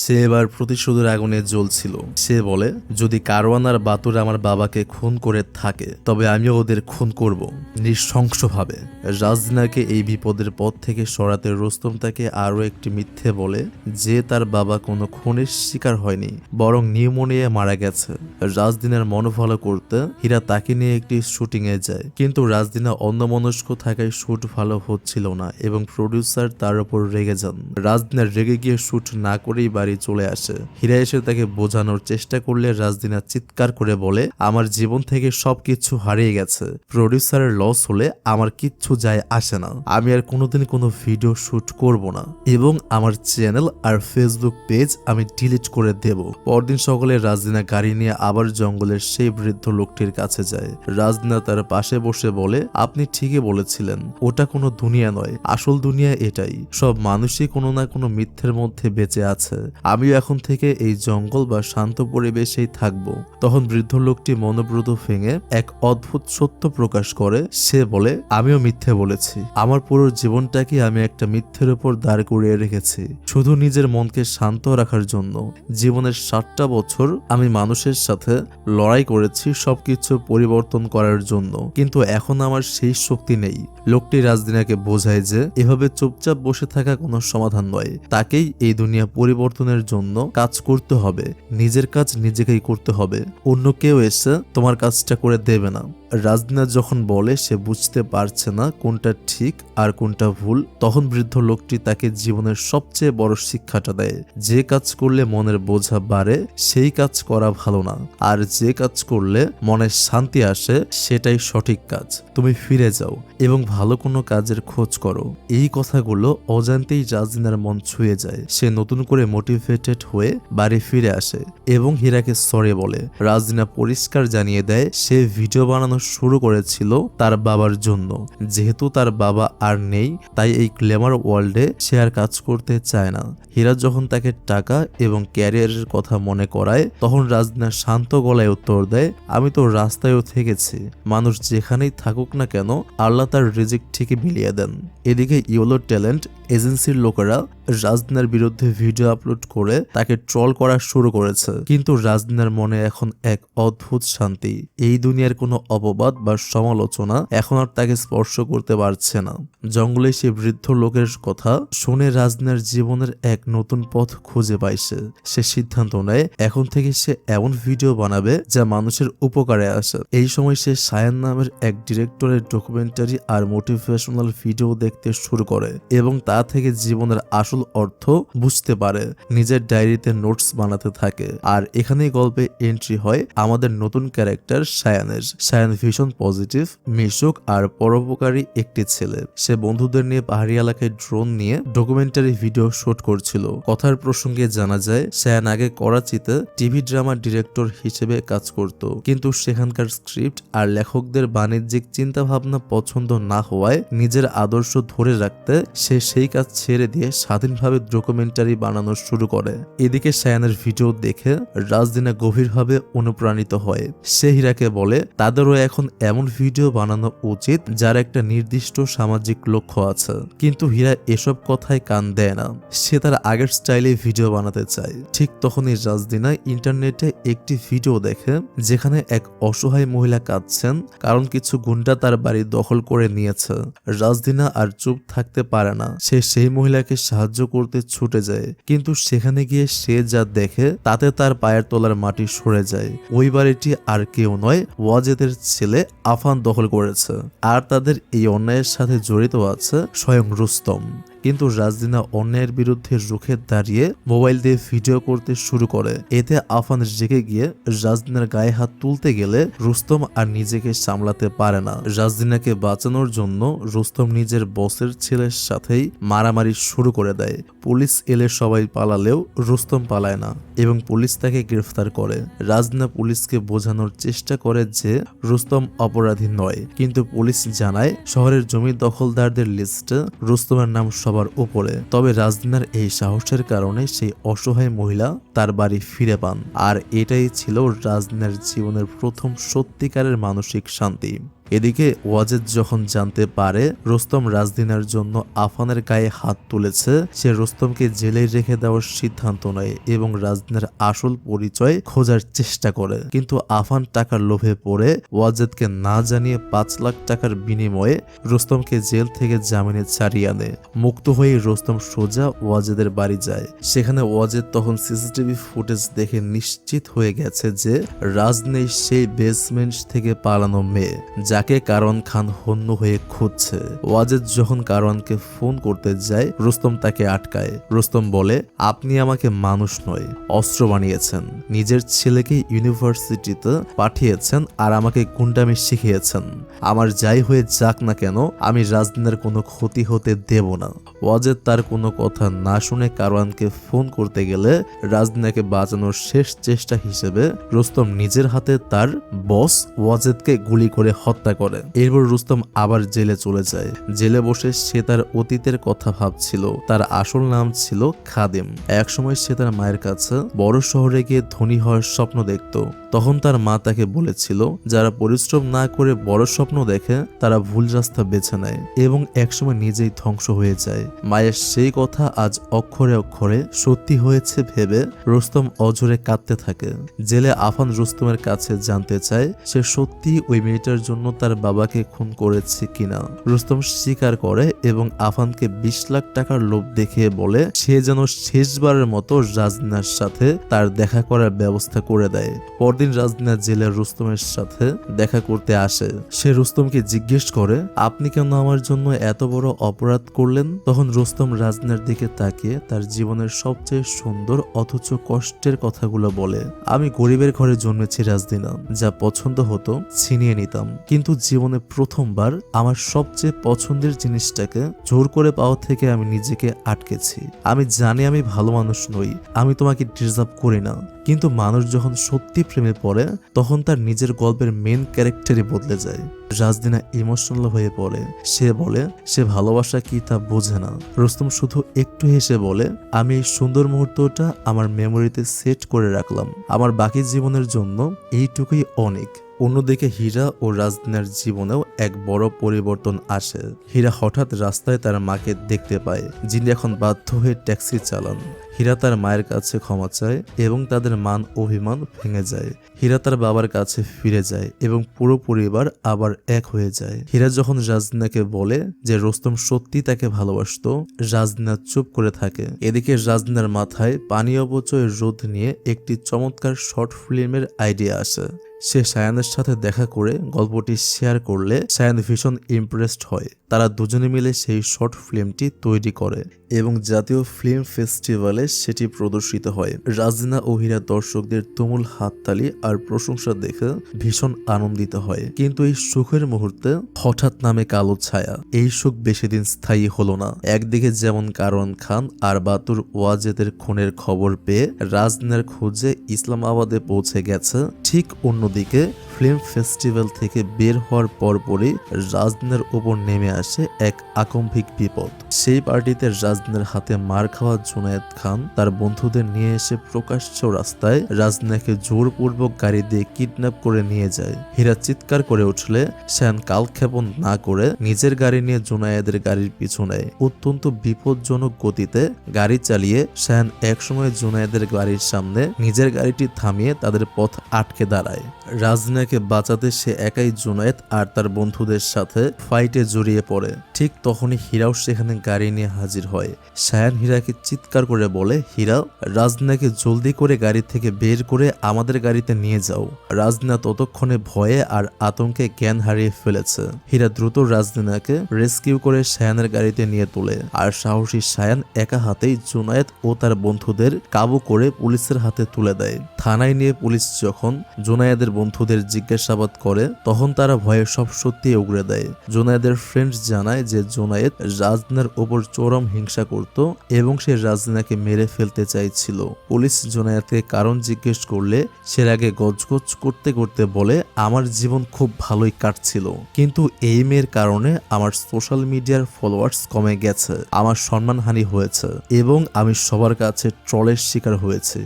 সে এবার প্রতিশোধের আগুনে জ্বলছিল। সে বলে যদি কারওয়ান আর বাতুর আমার বাবাকে খুন করে থাকে তবে আমিও ওদের খুন করব নৃশংসভাবে। রাজদিনাকে এই বিপদের পথ থেকে সরাতে রুস্তম তাকে আরো একটি মিথ্যে বলে যে তার বাবা কোনো খুনের শিকার হয়নি বরং নিউমোনিয়ায় মারা গেছে। রাজদিনার মন ভালো করতে হীরা তাকে নিয়ে একটি শুটিং এ যায়, কিন্তু রাজদিনা অন্যমনস্ক থাকায় শুট ভালো হচ্ছিল না এবং প্রডিউসার তার উপর রেগে যান। রাজদিনা রেগে গিয়ে শুট না করেই বাড়ি চলে আসে। হীরা এসে তাকে বোঝানোর চেষ্টা করলে রাজদিনা চিৎকার করে বলে আমার জীবন থেকে সবকিছু হারিয়ে গেছে। প্রডিউসারের লস হলে আমার কিচ্ছু যায় আসে না। আমি আর কোনোদিন কোনো ভিডিও শুট করব না এবং আমার চ্যানেল আর ফেসবুক পেজ আমি ডিলিট করে দেব। পরদিন সকালে রাজদিনা গাড়ি নিয়ে আবার জঙ্গলের সেই বৃদ্ধ লোকটির কাছে যায়। রাজদিনা তার পাশে বসে বলে আপনি ঠিকই বলেছিলেন, ওটা কোনো দুনিয়া নয়, আসল দুনিয়া এটাই। সব মানুষই কোনো না কোনো মিথ্যের মধ্যে বেঁচে আছে। আমিও এখন থেকে এই জঙ্গল বা শান্ত পরিবেশেই থাকবো। তখন বৃদ্ধ লোকটি মনোব্রত ভেঙে এক অদ্ভুত সত্য প্রকাশ করে। সে বলে আমিও মিথ্যে বলেছি। আমার পুরো জীবনটাকে আমি একটা মিথ্যের উপর দাঁড় করিয়ে রেখেছি শুধু নিজের মনকে শান্ত রাখার জন্য। জীবনের 60টা বছর আমি মানুষের সাথে লড়াই করেছি সবকিছু পরিবর্তন করার জন্য, কিন্তু এখন আমার সেই শক্তি নেই। লোকটি রাজদিনাকে বোঝায় যে এভাবে চুপচাপ বসে থাকা কোনো সমাধান নয়, তাকেই এই দুনিয়া পরিবর্তনের জন্য কাজ করতে হবে। নিজের কাজ নিজেকেই করতে হবে, অন্য কেউ এসে তোমার কাজটা করে দেবে না। রাজদিনা যখন বলে সে বুঝতে পারছে না কোনটা ঠিক আর কোনটা ভুল, তখন বৃদ্ধ লোকটি তাকে জীবনের সবচেয়ে বড় শিক্ষাটা দেয়। যে কাজ করলে মনের বোঝা বাড়ে সেই কাজ করা ভালো না, আর যে কাজ করলে মনের শান্তি আসে সেটাই সঠিক কাজ। তুমি ফিরে যাও এবং ভালো কোনো কাজের খোঁজ করো। এই কথাগুলো অজান্তেই রাজদিনার মন ছুঁয়ে যায়। সে নতুন করে মোটিভেটেড হয়ে বাড়ি ফিরে আসে এবং হীরাকে সরি বলে। রাজদিনা পরিষ্কার জানিয়ে দেয় সে ভিডিও বানানো শুরু করেছিল তার বাবার জন্য। যেহেতু তার বাবা আর নেই তাই এই গ্ল্যামার ওয়ার্ল্ডে সে আর কাজ করতে চায় না। হীরা যখন তাকে টাকা এবং ক্যারিয়ারের কথা মনে করায় তখন রাজদিনা শান্ত গলায় উত্তর দেয় আমি তো রাস্তায়ও থেকেছি, মানুষ যেখানেই থাকুক না কেন আল্লাহ তার রিজিক ঠিকই মিলিয়ে দেন। এদিকে ইয়েলো ট্যালেন্ট এজেন্সির লোকেরা রাজদিনার বিরুদ্ধে ভিডিও আপলোড স্ক্রিনশট করে তাকে ট্রল করা শুরু করেছে। কিন্তু রাজদিনার মনে এখন এক অদ্ভুত শান্তি। এই দুনিয়ার কোনো অপবাদ বা সমালোচনা এখন আর তাকে স্পর্শ করতে পারছে না। জঙ্গলে সে বৃদ্ধ লোকের কথা শুনে রাজদিনার জীবনের এক নতুন পথ খুঁজে পাইছে। সে সিদ্ধান্ত নেয় এখন থেকে সে এমন ভিডিও বানাবে যা মানুষের উপকারে আসে। এই সময় সে সায়ান নামের এক ডিরেক্টরের ডকুমেন্টারি আর মোটিভেশনাল ভিডিও দেখতে শুরু করে এবং তা থেকে জীবনের আসল অর্থ বুঝতে পারে। নিজের ডায়েরিতে নোটস বানাতে থাকে। আর এখানেই গল্পে এন্ট্রি হয় আমাদের নতুন ক্যারেক্টার সায়ানের। সায়ান ভীষণ পজিটিভ, মিশুক আর পরোপকারী একটি ছেলে। সে বন্ধুদের নিয়ে পাহাড়ি এলাকায় ড্রোন নিয়ে ডকুমেন্টারি ভিডিও শুট করছিল। কথার প্রসঙ্গে জানা যায় সায়ান আগে করাচিতে টিভি ড্রামা ডিরেক্টর হিসেবে কাজ করত, কিন্তু সেখানকার স্ক্রিপ্ট আর লেখকদের বাণিজ্যিক চিন্তা ভাবনা পছন্দ না হওয়ায় নিজের আদর্শ ধরে রাখতে সে সেই কাজ ছেড়ে দিয়ে স্বাধীনভাবে ডকুমেন্টারি বানানো শুরু করে। এদিকে সায়ানের ভিডিও দেখে রাজদিনা গভীরভাবে অনুপ্রাণিত হয়। সে হীরাকে বলে তাদেরও এখন এমন ভিডিও বানানো উচিত যার একটা নির্দিষ্ট সামাজিক লক্ষ্য আছে। কিন্তু হীরা এসব কথায় কান দেয় না। সে তার আগের স্টাইলে ভিডিও বানাতে চায়। ঠিক তখনই রাজদিনা ইন্টারনেটে একটি ভিডিও দেখে যেখানে এক অসহায় মহিলা কাঁদছেন কারণ কিছু গুন্ডা তার বাড়ি দখল করে নিয়েছে। রাজদিনা আর চুপ থাকতে পারে না। সে সেই মহিলাকে সাহায্য করতে ছুটে যায়, কিন্তু সেখানে গিয়ে সে যা দেখে তাতে তার পায়ের তলার মাটি সরে যায়। ওই বাড়িটি আর কেউ নয়, ওয়াজেদের ছেলে আফান দখল করেছে। আর তাদের এই অন্যায়ের সাথে জড়িত আছে স্বয়ং রুস্তম। কিন্তু রাজদিনা অন্যায়ের বিরুদ্ধে রুখে দাঁড়িয়ে মোবাইল দিয়ে ভিডিও করতে শুরু করে। এতে আফান রেগে গিয়ে রাজদিনার গায়ে হাত তুলতে গেলে রুস্তম আর নিজেকে সামলাতে পারে না। রাজদিনাকে বাঁচানোর জন্য রুস্তম নিজের বসের ছেলের সাথেই মারামারি শুরু করে দেয়। পুলিশ এলে সবাই পালালেও রুস্তম পালায় না এবং পুলিশ তাকে গ্রেফতার করে। রাজদিনা পুলিশকে বোঝানোর চেষ্টা করে যে রুস্তম অপরাধী নয়, কিন্তু পুলিশ জানায় শহরের জমি দখলদারদের লিস্টে রুস্তমের নাম সবার উপরে। তবে রাজদিনার এই সাহসের কারণে সেই অসহায় মহিলা তার বাড়ি ফিরে পান। আর এটাই ছিল রাজদিনার জীবনের প্রথম সত্যিকারের মানসিক শান্তি। এদিকে ওয়াজেদ যখন জানতে পারে রুস্তম রাজদিনার জন্য আফানের গায়ে হাত তুলেছে, সে রুস্তমকে জেলে রেখে দেওয়ার সিদ্ধান্ত নেয় এবং রাজদিনার আসল পরিচয় খোঁজার চেষ্টা করে। কিন্তু আফান টাকার লোভে পড়ে ওয়াজেদকে না জানিয়ে 5 লাখ টাকার বিনিময়ে রুস্তমকে জেল থেকে জামিনে ছাড়িয়ে আনে। মুক্ত হয়ে রুস্তম সোজা ওয়াজেদের বাড়ি যায়। সেখানে ওয়াজেদ তখন সিসিটিভি ফুটেজ দেখে নিশ্চিত হয়ে গেছে যে রাজদিনা সেই বেসমেন্ট থেকে পালানো মেয়ে যাকে কারওয়ান খান হন্য হয়ে খুঁজছে। ওয়াজেদ যখন কারওয়ানকে ফোন করতে যায় রুস্তম তাকে আটকায়। রুস্তম বলে, আপনি আমাকে মানুষ নয় অস্ত্র বানিয়েছেন, নিজের ছেলেকে ইউনিভার্সিটিতে পাঠিয়েছেন আর আমাকে গুন্ডামি শিখিয়েছেন। আমার যাই হয়ে যাক না কেন আমি রাজদিনার কোনো ক্ষতি হতে দেব না। ওয়াজেদ তার কোনো কথা না শুনে কারওয়ানকে ফোন করতে গেলে রাজদিনাকে বাঁচানোর শেষ চেষ্টা হিসেবে রুস্তম নিজের হাতে তার বস ওয়াজেদকে গুলি করে হত্যা করে। এরপর রুস্তম আবার জেলে চলে যায়। জেলে বসে সে তার অতীতের কথা ভাবছিল। তার আসল নাম ছিল খাদিম। একসময় সে তার মায়ের কাছে বড় শহরে গিয়ে ধনী হওয়ার স্বপ্ন দেখত। তখন তার মা তাকে বলেছিল যারা পরিশ্রম না করে বড় স্বপ্ন দেখে তারা ভুল রাস্তা বেছে নেয় এবং একসময় নিজেই ধ্বংস হয়ে যায়। মায়ের সেই কথা আজ অক্ষরে অক্ষরে সত্যি হয়েছে ভেবে রুস্তম অঝরে কাঁদতে থাকে। জেলে আফান রুস্তমের কাছে জানতে চায় সে সত্যি ওই মেয়েটার জন্য তার বাবাকে খুন করেছে কিনা। রুস্তম স্বীকার করে এবং আফানকে 20 লাখ টাকার লোভ দেখিয়ে বলে সে যেন শেষবারের মতো রাজদিনার সাথে তার দেখা করার ব্যবস্থা করে দেয়। পরদিন রাজদিনা জেলে রুস্তমের সাথে দেখা করতে আসে। সে রুস্তমকে জিজ্ঞেস করে, আপনি কেন আমার জন্য এত বড় অপরাধ করলেন? তখন রুস্তম রাজদিনার দিকে তাকিয়ে তার জীবনের সবচেয়ে সুন্দর অথচ কষ্টের কথাগুলো বলে। আমি গরিবের ঘরে জন্মেছি রাজদিনা, যা পছন্দ হতো ছিনিয়ে নিতাম, কিন্তু জীবনে প্রথমবার আমার সবচেয়ে পছন্দের জিনিসটাকে জোর করে পাওয়া থেকে আমি নিজেকে আটকেছি। আমি জানি আমি ভালো মানুষ নই, আমি তোমাকে ডিজার্ভ করি না, কিন্তু মানুষ যখন সত্যি প্রেমে পড়ে তখন তার নিজের গল্পের মেন ক্যারেক্টারই বদলে যায়। রাজদিনা ইমোশনাল হয়ে পড়ে। সে বলে সে ভালোবাসা কি তা বোঝে না। রুস্তম শুধু একটু হেসে বলে, আমি এই সুন্দর মুহূর্তটা আমার মেমোরিতে সেট করে রাখলাম। আমার বাকি জীবনের জন্য এইটুকুই অনেক। অন্যদিকে হীরা ও রাজদিনার জীবনেও এক বড় পরিবর্তন আসে। হীরা হঠাৎ রাস্তায় তার মাকে দেখতে পায়, যিনি এখন বাধ্য হয়ে ট্যাক্সি চালান। হীরা তার মায়ের কাছে ক্ষমা চায় এবং তাদের মান অভিমান ভেঙে যায়। হীরা তার বাবার কাছে ফিরে যায় এবং পুরো পরিবার আবার এক হয়ে যায়। হীরা যখন রাজদিনাকে বলে যে রোস্তম সত্যি তাকে ভালোবাসতো, রাজদিনা চুপ করে থাকে। এদিকে রাজদিনার মাথায় পানি অপচয় রোধ নিয়ে একটি চমৎকার শর্ট ফিল্মের আইডিয়া আসে। সে সায়ানের সাথে দেখা করে গল্পটি শেয়ার করলে সায়ান ভীষণ ইমপ্রেসড হয়। তারা দুজনে মিলে সেই শর্ট ফিল্মটি তৈরি করে এবং জাতীয় ফিল্ম ফেস্টিভ্যালে সেটি প্রদর্শিত হয়। রাজদিনা ও হীরা দর্শকদের তুমুল হাততালি আর প্রশংসা দেখে ভীষণ আনন্দিত হয়। কিন্তু এই সুখের মুহূর্তে হঠাৎ নামে কালো ছায়া। এই সুখ বেশি দিন স্থায়ী হলো না। একদিকে যেমন কারণ খান আর বাতুর ওয়াজেদের খুনের খবর পেয়ে রাজদিনার খোঁজে ইসলামাবাদে পৌঁছে গেছে, ঠিক অন্যদিকে ফিল্ম ফেস্টিভ্যাল থেকে বের হওয়ার পরপরই রাজদিনার উপর নেমে আসে এক আকম্ভিক বিপদ। সেই পার্টিতে রাজদিনার হাতে মার খাওয়া জুনায়েদ খান তার বন্ধুদের নিয়ে এসে প্রকাশ্য রাস্তায় রাজদিনাকে জোরপূর্বক গাড়ি দিয়ে কিডন্যাপ করে নিয়ে যায়। হীরা চিৎকার করে উঠলে শায়ান কালক্ষেপণ না করে নিজের গাড়ি নিয়ে জুনায়েদের গাড়ির পিছু নেয়। অত্যন্ত বিপজ্জনক গতিতে গাড়ি চালিয়ে শায়ান একসময় জুনায়েদের গাড়ির সামনে নিজের গাড়িটি থামিয়ে তাদের পথ আটকে দাঁড়ায়। রাজদিনাকে বাঁচাতে সে একাই জুনায়েদ আর তার বন্ধুদের সাথে ফাইটে জড়িয়ে পড়ে। ঠিক তখনই হীরাও সেখানে গাড়ি নিয়ে হাজির হয়। শায়ান হীরাকে চিৎকার করে বলে, হীরা, রাজদিনাকে জলদি করে গাড়ি থেকে বের করে আমাদের গাড়িতে নিয়ে যাও। রাজদিনা ততক্ষণে ভয়ে আর আতঙ্কে জ্ঞান হারিয়ে ফেলেছে। হীরা দ্রুত রাজদিনাকে রেস্কিউ করে শায়ানের গাড়িতে নিয়ে তোলে আর সাহসী শায়ান একা হাতেই জুনায়েদ ও তার বন্ধুদের কাবু করে পুলিশের হাতে তুলে দেয়। থানায় নিয়ে পুলিশ যখন জুনায়েদের বন্ধুদের জিজ্ঞাসাবাদ করে তখন তারা ভয়ে সব সত্যি উগড়ে দেয়। জুনায়েদের ফ্রেন্ডস জানায় যে জুনায়েদ রাজদিনার ওপর চরম হিংসা করত এবং সে রাজদিনাকে মেরে ফেলতে চাইছিল। পুলিশ জুনায়েদকে কারণ জিজ্ঞেস করলে সে আগে গজগজ করতে করতে বলে, আমার জীবন খুব ভালোই কাটছিল, কিন্তু এই মেয়ের কারণে আমার সোশ্যাল মিডিয়ার ফলোয়ার্স কমে গেছে, আমার সম্মানহানি হয়েছে এবং আমি সবার কাছে ট্রলের শিকার হয়েছি।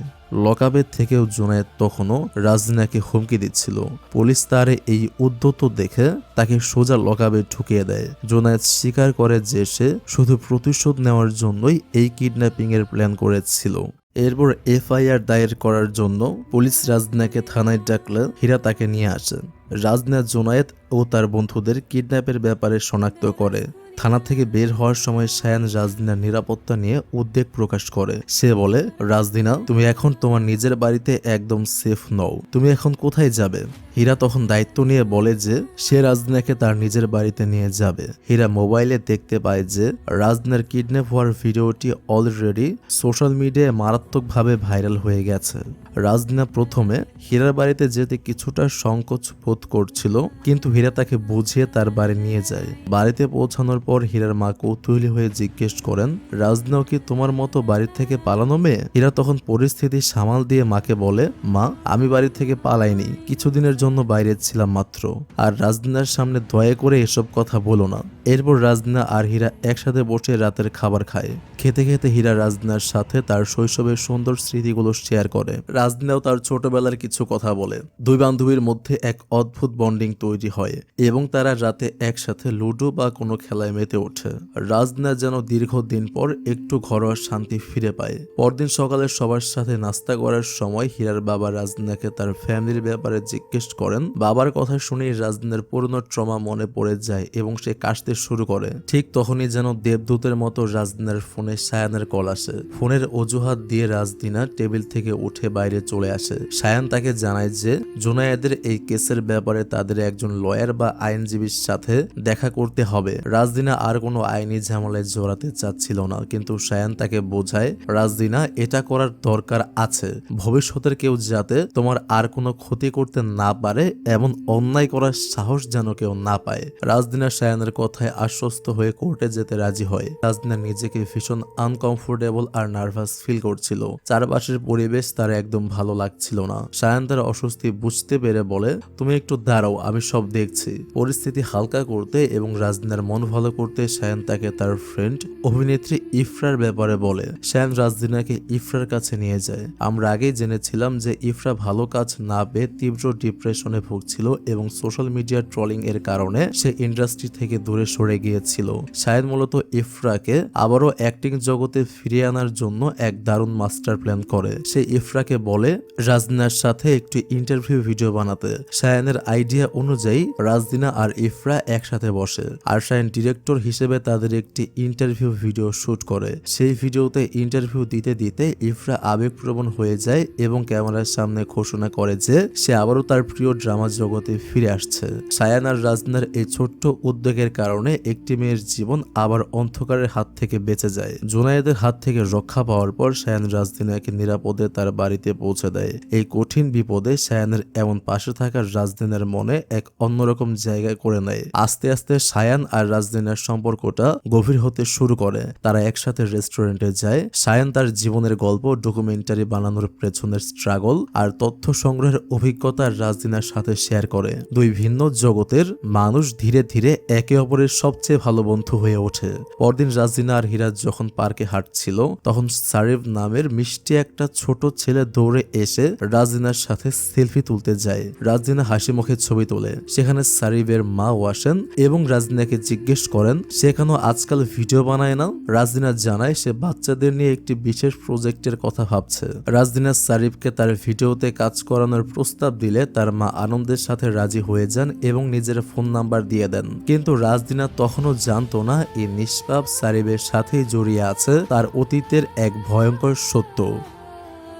লকআপের থেকেও জুনায়েদ তখনও রাজদিনাকে হুমকি দিচ্ছিল। পুলিশ তার এই উদ্যত দেখে তাকে সোজা লকআপে ঢুকিয়ে দেয়। জুনায়েদ স্বীকার করে যে সে শুধু প্রতিশোধ নেওয়ার জন্যই এই কিডন্যাপিং এর প্ল্যান করেছিল। এরপর এফআইআর দায়ের করার জন্য পুলিশ রাজদিনাকে থানায় ডাকলে হীরা তাকে নিয়ে আসে। রাজদিনা জুনায়েদ ও তার বন্ধুদের কিডন্যাপের ব্যাপারে শনাক্ত করে। থানা থেকে বের হওয়ার সময় শায়ান রাজদিনার নিরাপত্তা নিয়ে উদ্বেগ প্রকাশ করে। সে বলে, রাজদিনা, তুমি এখন তোমার নিজের বাড়িতে একদম সেফ নও, তুমি এখন কোথায় যাবে? হীরা তখন দায়িত্ব নিয়ে বলে যে সে রাজদিনাকে তার নিজের বাড়িতে নিয়ে যাবে। হীরা মোবাইলে দেখতে পায় যে রাজদিনার কিডন্যাপ হওয়ার ভিডিওটি অলরেডি সোশ্যাল মিডিয়ায় মারাত্মকভাবে ভাইরাল হয়ে গেছে। রাজদিনা প্রথমে হীরার বাড়িতে যেতে কিছুটা সংকোচ বোধ করছিল, কিন্তু হীরা তাকে বুঝিয়ে তার বাড়ি নিয়ে যায়। বাড়িতে পৌঁছানোর পর হীরার মা কৌতূহলী হয়ে জিজ্ঞেস করেন, রাজদিনাও কি তোমার মতো বাড়ি থেকে পালানো মেয়ে? হীরা তখন পরিস্থিতি সামাল দিয়ে মাকে বলে, মা, আমি বাড়ি থেকে পালাইনি, কিছুদিনের জন্য বাইরে ছিলাম মাত্র, আর রাজদিনার সামনে দয়া করে এসব কথা বলো না। এরপর রাজদিনা আর হীরা একসাথে বসে রাতের খাবার খায়। খেতে খেতে হীরা রাজদিনার সাথে তার শৈশবের সুন্দর স্মৃতিগুলো শেয়ার করে। রাজদিনাও তার ছোটবেলার কিছু কথা বলে। দুই বান্ধবীর মধ্যে এক অদ্ভুত বন্ডিং তৈরি হয় এবং তারা রাতে একসাথে লুডো বা কোনো খেলায় মেতে ওঠে। রাজদিনা যেন দীর্ঘদিন পর একটু ঘরোয়া শান্তি ফিরে পায়। পরদিন সকালে সবার সাথে নাস্তা করার সময় হীরার বাবা রাজদিনাকে তার ফ্যামিলির ব্যাপারে জিজ্ঞেস করেন। বাবার কথা শুনেই রাজদিনার পুরনো ট্রমা মনে পড়ে যায় এবং সে কাশতে শুরু করে। ঠিক তখনই যেন দেবদূতের মতো রাজদিনার ফোনে শায়ানের কল আসে। ফোনের অজুহাত দিয়ে রাজদিনা টেবিল থেকে উঠে বাইরে চলে আসে। শায়ান তাকে জানায় যে জুনায়েদের এই কেসের ব্যাপারে তাদের একজন লয়ার বা আইনজীবীর সাথে দেখা করতে হবে। রাজদিনা আর কোনো আইনি ঝামেলায় জড়াতে চাচ্ছিল না, কিন্তু শায়ান তাকে বোঝায়, রাজদিনা, এটা করার দরকার আছে। ভবিষ্যতের কেউ যাতে তোমার আর কোনো ক্ষতি করতে না পারে এমন অন্যায় করার সাহস যেন কেউ না পায়। রাজদিনা শায়ানের কথায় আশ্বস্ত হয়ে কোর্টে যেতে রাজি হয়। রাজদিনা নিজেকে ভীষণ আনকমফোর্টেবল আর নার্ভাস ফিল করছিল। চারপাশের পরিবেশ তার একদম একদম ভালো লাগছিল না। সায়ান তার অস্বস্তি বুঝতে পেরে বলে, তুমি একটু দাঁড়াও, আমি সব দেখছি। পরিস্থিতি হালকা করতে এবং রাজদিনার মন ভালো করতে সায়ান তাকে তার ফ্রেন্ড অভিনেত্রী ইফরার ব্যাপারে বলে। সায়ান রাজদিনাকে ইফরার কাছে নিয়ে যায়। আমরা আগেই জেনেছিলাম যে ইফরা ভালো কাজ না পেয়ে তীব্র ডিপ্রেশনে ভুগছিল এবং সোশ্যাল মিডিয়া ট্রলিং এর কারণে সে ইন্ডাস্ট্রি থেকে দূরে সরে গিয়েছিল। সায়ান মূলত ইফরাকে আবারও অ্যাক্টিং জগতে ফিরিয়ে আনার জন্য এক দারুণ মাস্টার প্ল্যান করে। সে ইফরাকে বলে রাজদিনার সাথে একটি ইন্টারভিউ ভিডিও বানাতে। সায়ানের আইডিয়া অনুযায়ী রাজদিনা আর ইফরা একসাথে বসে আর সায়ান ডিরেক্টর হিসেবে তাদের একটি ইন্টারভিউ ভিডিও শুট করে। সেই ভিডিওতে ইন্টারভিউ দিতে দিতে ইফরা আবেগপ্রবণ হয়ে যায় এবং ক্যামেরার সামনে ঘোষণা করে যে সে আবারও তার প্রিয় ড্রামা জগতে ফিরে আসছে। সায়ান আর রাজদিনার এই ছোট্ট উদ্যোগের কারণে একটি মেয়ের জীবন আবার অন্ধকারের হাত থেকে বেঁচে যায়। জুনায়েদের হাত থেকে রক্ষা পাওয়ার পর সায়ান রাজদিনাকে নিরাপদে তার বাড়িতে পৌঁছে দেয়। এই কঠিন বিপদে সায়ানের এমন পাশে থাকা রাজদিনার মনে এক অন্যরকম জায়গা করে নেয়। আস্তে আস্তে সায়ান আর রাজদিনার সম্পর্কটা গভীর হতে শুরু করে। তারা একসাথে রেস্টুরেন্টে যায়। সায়ান তার জীবনের গল্প ডকুমেন্টারি বানানোর পেছনের স্ট্রাগল আর তথ্য সংগ্রহের অভিজ্ঞতা রাজদিনার সাথে শেয়ার করে। দুই ভিন্ন জগতের মানুষ ধীরে ধীরে একে অপরের সবচেয়ে ভালো বন্ধু হয়ে ওঠে। পরদিন রাজদিনা আর হিরাজ যখন পার্কে হাঁটছিল তখন সারিব নামের মিষ্টি একটা ছোট ছেলে দৌড়ে এসে রাজদিনার সাথে সেলফি তুলতে যায়। রাজদিনা হাসি মুখে ছবি তোলে। সেখানে সারিবের মাও আসেন এবং রাজদিনাকে জিজ্ঞেস করেন সে কেন আজকাল ভিডিও বানায় না। রাজদিনা জানায় সে বাচ্চাদের নিয়ে একটি বিশেষ প্রজেক্টের কথা ভাবছে। রাজদিনা সারিবকে তার ভিডিওতে কাজ করানোর প্রস্তাব দিলে তার মা আনন্দের সাথে রাজি হয়ে যান এবং নিজের ফোন নাম্বার দিয়ে দেন। কিন্তু রাজদিনা তখনও জানতো না এই নিষ্পাপ সারিবের সাথেই জড়িয়ে আছে তার অতীতের এক ভয়ঙ্কর সত্য।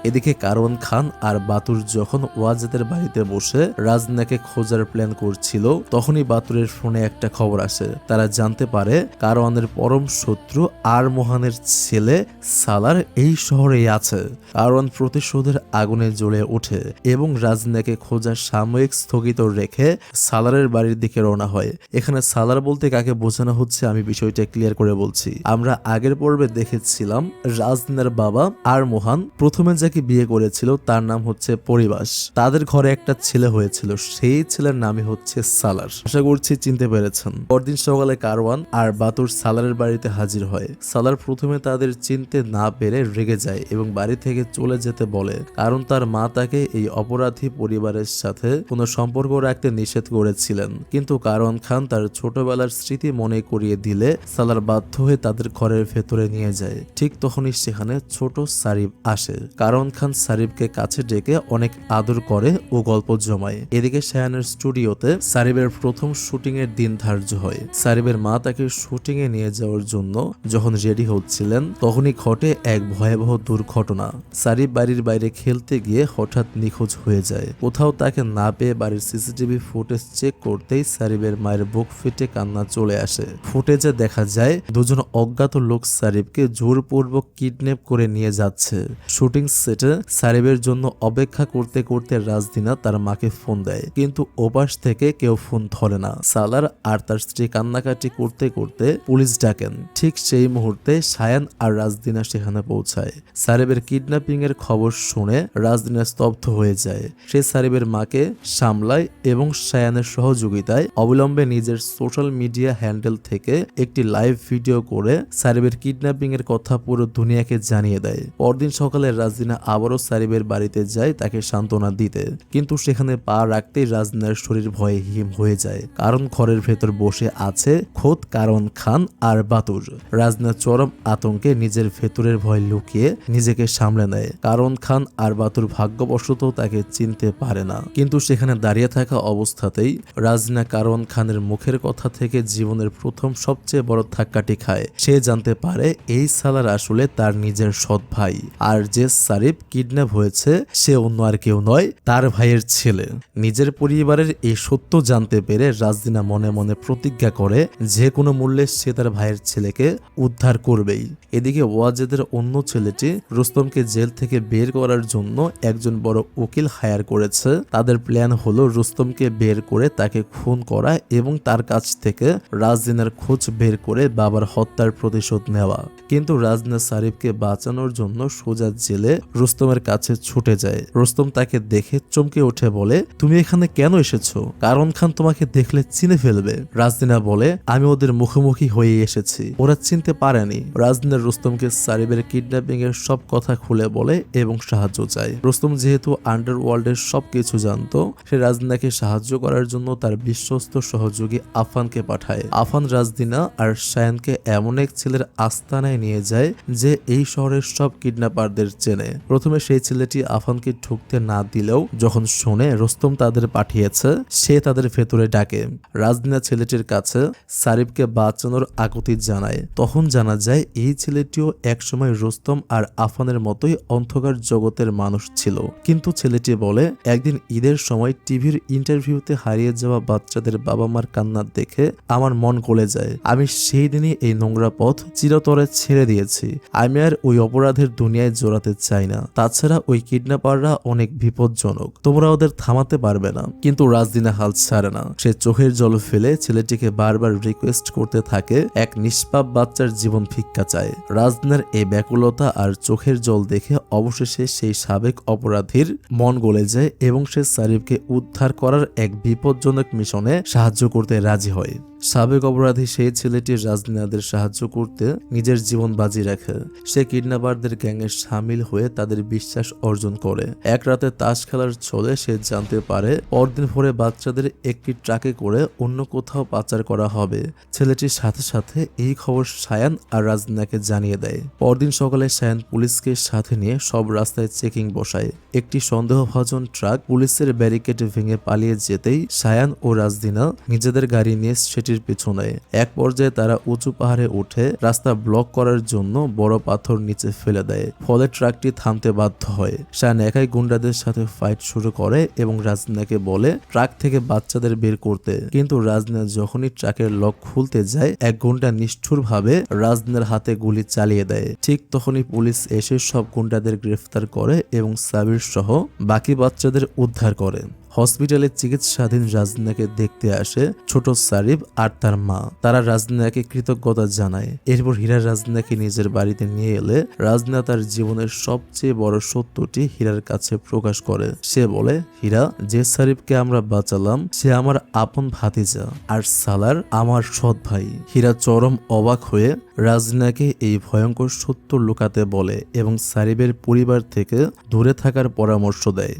এদিকে কারওয়ান খান আর বাতুর যখন ওয়াজেদের বাড়িতে বসে রাজদিনাকে খোঁজার প্ল্যান করছিল তখনই বাতুরের ফোনে একটা খবর আসে। তারা জানতে পারে কারওয়ানের পরম শত্রু আর মোহানের ছেলে সালার এই শহরেই আছে। কারওয়ান প্রতিশোধের আগুনে জ্বলে ওঠে এবং রাজদিনাকে খোঁজা সাময়িক স্থগিত রেখে সালারের বাড়ির দিকে রওনা হয়। এখানে সালার বলতে কাকে বোঝানো হচ্ছে আমি বিষয়টা ক্লিয়ার করে বলছি। আমরা আগের পর্বে দেখেছিলাম রাজদিনার বাবা আর মোহান প্রথমে যে বিয়ে করেছিল তার নাম হচ্ছে পরিবাস। তাদের ঘরে একটা ছেলে হয়েছিল, সেই ছেলের নামই হচ্ছে সালার। আশা করছি চিনতে পেরেছেন। পরদিন সকালে কারওয়ান আর বাতুর সালারের বাড়িতে হাজির হয়। সালার প্রথমে তাদের চিনতে না পেরে রেগে যায় এবং বাড়ি থেকে চলে যেতে বলে, কারণ তার মা তাকে এই অপরাধী পরিবারের সাথে কোনো সম্পর্ক রাখতে নিষেধ করেছিলেন। কিন্তু কারওয়ান খান তার ছোটবেলার স্মৃতি মনে করিয়ে দিলে সালার বাধ্য হয়ে তাদের ঘরের ভেতরে নিয়ে যায়। ঠিক তখনই সেখানে ছোট সারিব আসে। কারণ খান সারিবকে কাছে ডেকে অনেক আদর করে ও গল্প জমায়। এদিকে সায়ানের স্টুডিওতে সারিবের প্রথম শুটিং এর দিন ধার্য হয়। সারিবের মা তাকে শুটিং এ নিয়ে যাওয়ার জন্য যখন রেডি হচ্ছিলেন তখনই ঘটে এক ভয়াবহ দুর্ঘটনা। সারিব বাড়ির বাইরে খেলতে গিয়ে হঠাৎ নিখোঁজ হয়ে যায়। কোথাও তাকে না পেয়ে বাড়ির সিসিটিভি ফুটেজ চেক করতেই সারিবের মায়ের বুক ফেটে কান্না চলে আসে। ফুটেজে দেখা যায় দুজন অজ্ঞাত লোক সারিবকে জোরপূর্বক কিডন্যাপ করে নিয়ে যাচ্ছে। শুটিং সেটে সারিবের জন্য অপেক্ষা করতে করতে রাজদিনা তার মাকে ফোন দেয়, কিন্তু ওপাশ থেকে কেউ ফোন ধরে না। সালার আর তার স্ত্রী কান্নাকাটি করতে করতে পুলিশ ডাকেন। ঠিক সেই মুহূর্তে সায়ান আর রাজদিনা সেখানে পৌঁছায়। সারিবের কিডন্যাপিং এর খবর শুনে রাজদিনা স্তব্ধ হয়ে যায়। সে সারিবের মাকে সামলায় এবং সায়ানের সহযোগিতায় অবিলম্বে নিজের সোশ্যাল মিডিয়া হ্যান্ডেল থেকে একটি লাইভ ভিডিও করে সারিবের কিডন্যাপিং এর কথা পুরো দুনিয়াকে জানিয়ে দেয়। পরদিন সকালে রাজদিনা আবারও সারিবের বাড়িতে যায় তাকে সান্ত্বনা দিতে, কিন্তু সেখানে পা রাখতেই রাজদিনার শরীর ভয়ে হিম হয়ে যায়, কারণ ঘরের ভেতর বসে আছে খোদ কারওয়ান খান আর বাতুর। রাজদিনা চরম আতঙ্কে নিজের ভেতরের ভয় লুকিয়ে নিজেকে সামলে নেয়। কারওয়ান খান আর বাতুর ভাগ্যবশত তাকে চিনতে পারে না, কিন্তু সেখানে দাঁড়িয়ে থাকা অবস্থাতেই রাজদিনা কারওয়ান খানের মুখের কথা থেকে জীবনের প্রথম সবচেয়ে বড় ধাক্কাটি খায়। সে জানতে পারে এই সালার আসলে তার নিজের সৎ ভাই, আর যে সারিব কিডন্যাপ হয়েছে সে অন্য আর কেউ নয়, তার ভাইয়ের ছেলে। নিজের পরিবারের এই সত্য জানতে পেরে রাজদিনা মনে মনে প্রতিজ্ঞা করে যে কোনো মূল্যে সে তার ভাইয়ের ছেলেকে উদ্ধার করবেই। এদিকে ওয়াজেদের অন্য ছেলেটি রুস্তমকে জেল থেকে বের করার জন্য একজন বড় উকিল হায়ার করেছে। তাদের প্ল্যান হলো রুস্তমকে বের করে তাকে খুন করা এবং তার কাছ থেকে রাজদিনার খোঁজ বের করে বাবার হত্যার প্রতিশোধ নেওয়া। কিন্তু রাজদিনা সারিবকে বাঁচানোর জন্য সোজা জেলে রুস্তমের কাছে ছুটে যায়। রুস্তম তাকে দেখে চমকে উঠে বলে, তুমি এখানে কেন এসেছো? কারণ খান তোমাকে দেখলে চিনে ফেলবে। রাজদিনা বলে, আমি ওদের মুখোমুখি হয়ে এসেছি, ওরা চিনতে পারেনি। রাজদিনা রুস্তমকে সারিবের কিডন্যাপিং এর সব কথা খুলে বলে এবং সাহায্য চায়। রুস্তম যেহেতু আন্ডারওয়ার্ল্ডের সবকিছু জানতো, সে রাজদিনাকে সাহায্য করার জন্য তার বিশ্বস্ত সহযোগী আফানকে পাঠায়। আফান রাজদিনা আর শায়ানকে এমন এক ছেলের আস্তানায় নিয়ে যায় যে এই শহরের সব কিডন্যাপারদের চেনে। প্রথমে সেই ছেলেটি আফানকে ঢুকতে না দিলেও যখন শোনে রুস্তম তাদের পাঠিয়েছে, সে তাদের ভেতরে ডাকে। রাজদিনা ছেলেটির কাছে সারিবকে বাঁচানোর আকুতি জানায়। তখন জানা যায় এই ছেলেটিও একসময় রুস্তম আর আফানের মতোই অন্ধকার জগতের মানুষ ছিল। কিন্তু ছেলেটি বলে, একদিন ঈদের সময় টিভির ইন্টারভিউতে হারিয়ে যাওয়া বাচ্চাদের বাবা মার কান্না দেখে আমার মন গলে যায়। আমি সেই দিনই এই নোংরা পথ চিরতরে ছেড়ে দিয়েছি। আমি আর ওই অপরাধের দুনিয়ায় জড়াতে চাই না। তাছাড়া ওই কিডন্যাপাররা অনেক বিপজ্জনক, তোমরা ওদের থামাতে পারবে না। কিন্তু রাজদিনা হাল ছাড়ে না। সে চোখের জল ফেলে ছেলেটিকে বারবার রিকোয়েস্ট করতে থাকে, এক নিষ্পাপ বাচ্চার জীবন ভিক্ষা চায়। রাজদিনার এই ব্যাকুলতা আর চোখের জল দেখে অবশেষে সেই সাবেক অপরাধীর মন গলে যায় এবং সে সারিবকে উদ্ধার করার এক বিপজ্জনক মিশনে সাহায্য করতে রাজি হয়। সাবেক অপরাধী সেই ছেলেটি রাজদিনাদের সাহায্য করতে নিজের জীবন বাজি রাখে। সে কিডন্যাপারদের গ্যাংয়ে সামিল হয়ে তাদের বিশ্বাস অর্জন করে। এক রাতে তাস খেলার ছলে সে জানতে পারে পরদিন ভোরে বাচ্চাদের একটি ট্রাকে করে অন্য কোথাও পাচার করা হবে। ছেলেটির সাথে সাথে এই খবর শায়ান আর রাজদিনাকে জানিয়ে দেয়। পরদিন সকালে শায়ান পুলিশকে সাথে নিয়ে সব রাস্তায় চেকিং বসায়। একটি সন্দেহভাজন ট্রাক পুলিশের ব্যারিকেড ভেঙে পালিয়ে যেতেই শায়ান ও রাজদিনা নিজেদের গাড়ি নিয়ে সেটির পিছনে। এক পর্যায়ে তারা উঁচু পাহাড়ে উঠে রাস্তা ব্লক করার জন্য বড় পাথর নিচে ফেলে দেয়। ফলে ট্রাকটি থামতে বাধ্য হয়। শায়ান একাই গুন্ডাদের সাথে ফাইট শুরু করে এবং রাজদিনাকে বলে ট্রাক থেকে বাচ্চাদের বের করতে। কিন্তু রাজদিনা যখনই ট্রাকের লক খুলতে যায়, এক গুন্ডা নিষ্ঠুরভাবে রাজদিনার হাতে গুলি চালিয়ে দেয়। ঠিক তখনই পুলিশ এসে সব গুন্ডাদের গ্রেফতার করে এবং সাবির সহ বাকি বাচ্চাদের উদ্ধার করে। হসপিটালে চিকিৎসাধীন রাজদিনাকে দেখতে আসে ছোট সারিব আর তার মা। তারা রাজদিনাকে কৃতজ্ঞতা জানায়। এরপর হীরা রাজদিনাকে নিজের বাড়িতে নিয়ে এলে রাজদিনা তার জীবনের সবচেয়ে বড় সত্যটি হীরার কাছে প্রকাশ করে। সে বলে, হীরা, যে সারিবকে আমরা বাঁচালাম সে আমার আপন ভাতিজা আর সালার আমার সৎ ভাই। হীরা চরম অবাক হয়ে রাজদিনাকে এই ভয়ঙ্কর সত্য লুকাতে বলে এবং সারিবের পরিবার থেকে দূরে থাকার পরামর্শ দেয়।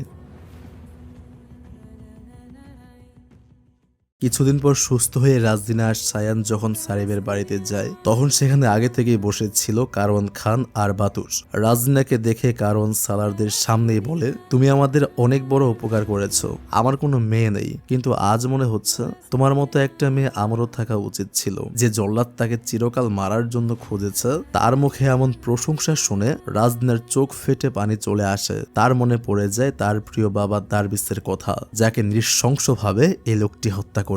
কিছুদিন পর সুস্থ হয়ে রাজদিনা আর শায়ান যখন সারিবের বাড়িতে যায়, তখন সেখানে আগে থেকেই বসেছিল কারওয়ান খান আর বাতুর। রাজদিনাকে দেখে কারওয়ান সালারদের সামনেই বলে, তুমি আমাদের অনেক বড় উপকার করেছো। আমার কোনো মেয়ে নেই, কিন্তু আজ মনে হচ্ছে তোমার মতো একটা মেয়ে আমারও থাকা উচিত ছিল। যে জল্লাদ তাকে চিরকাল মারার জন্য খুঁজেছে, তার মুখে এমন প্রশংসা শুনে রাজদিনার চোখ ফেটে পানি চলে আসে। তার মনে পড়ে যায় তার প্রিয় বাবা দারবিসের কথা, যাকে নৃশংসভাবে এই লোকটি হত্যা করেছে।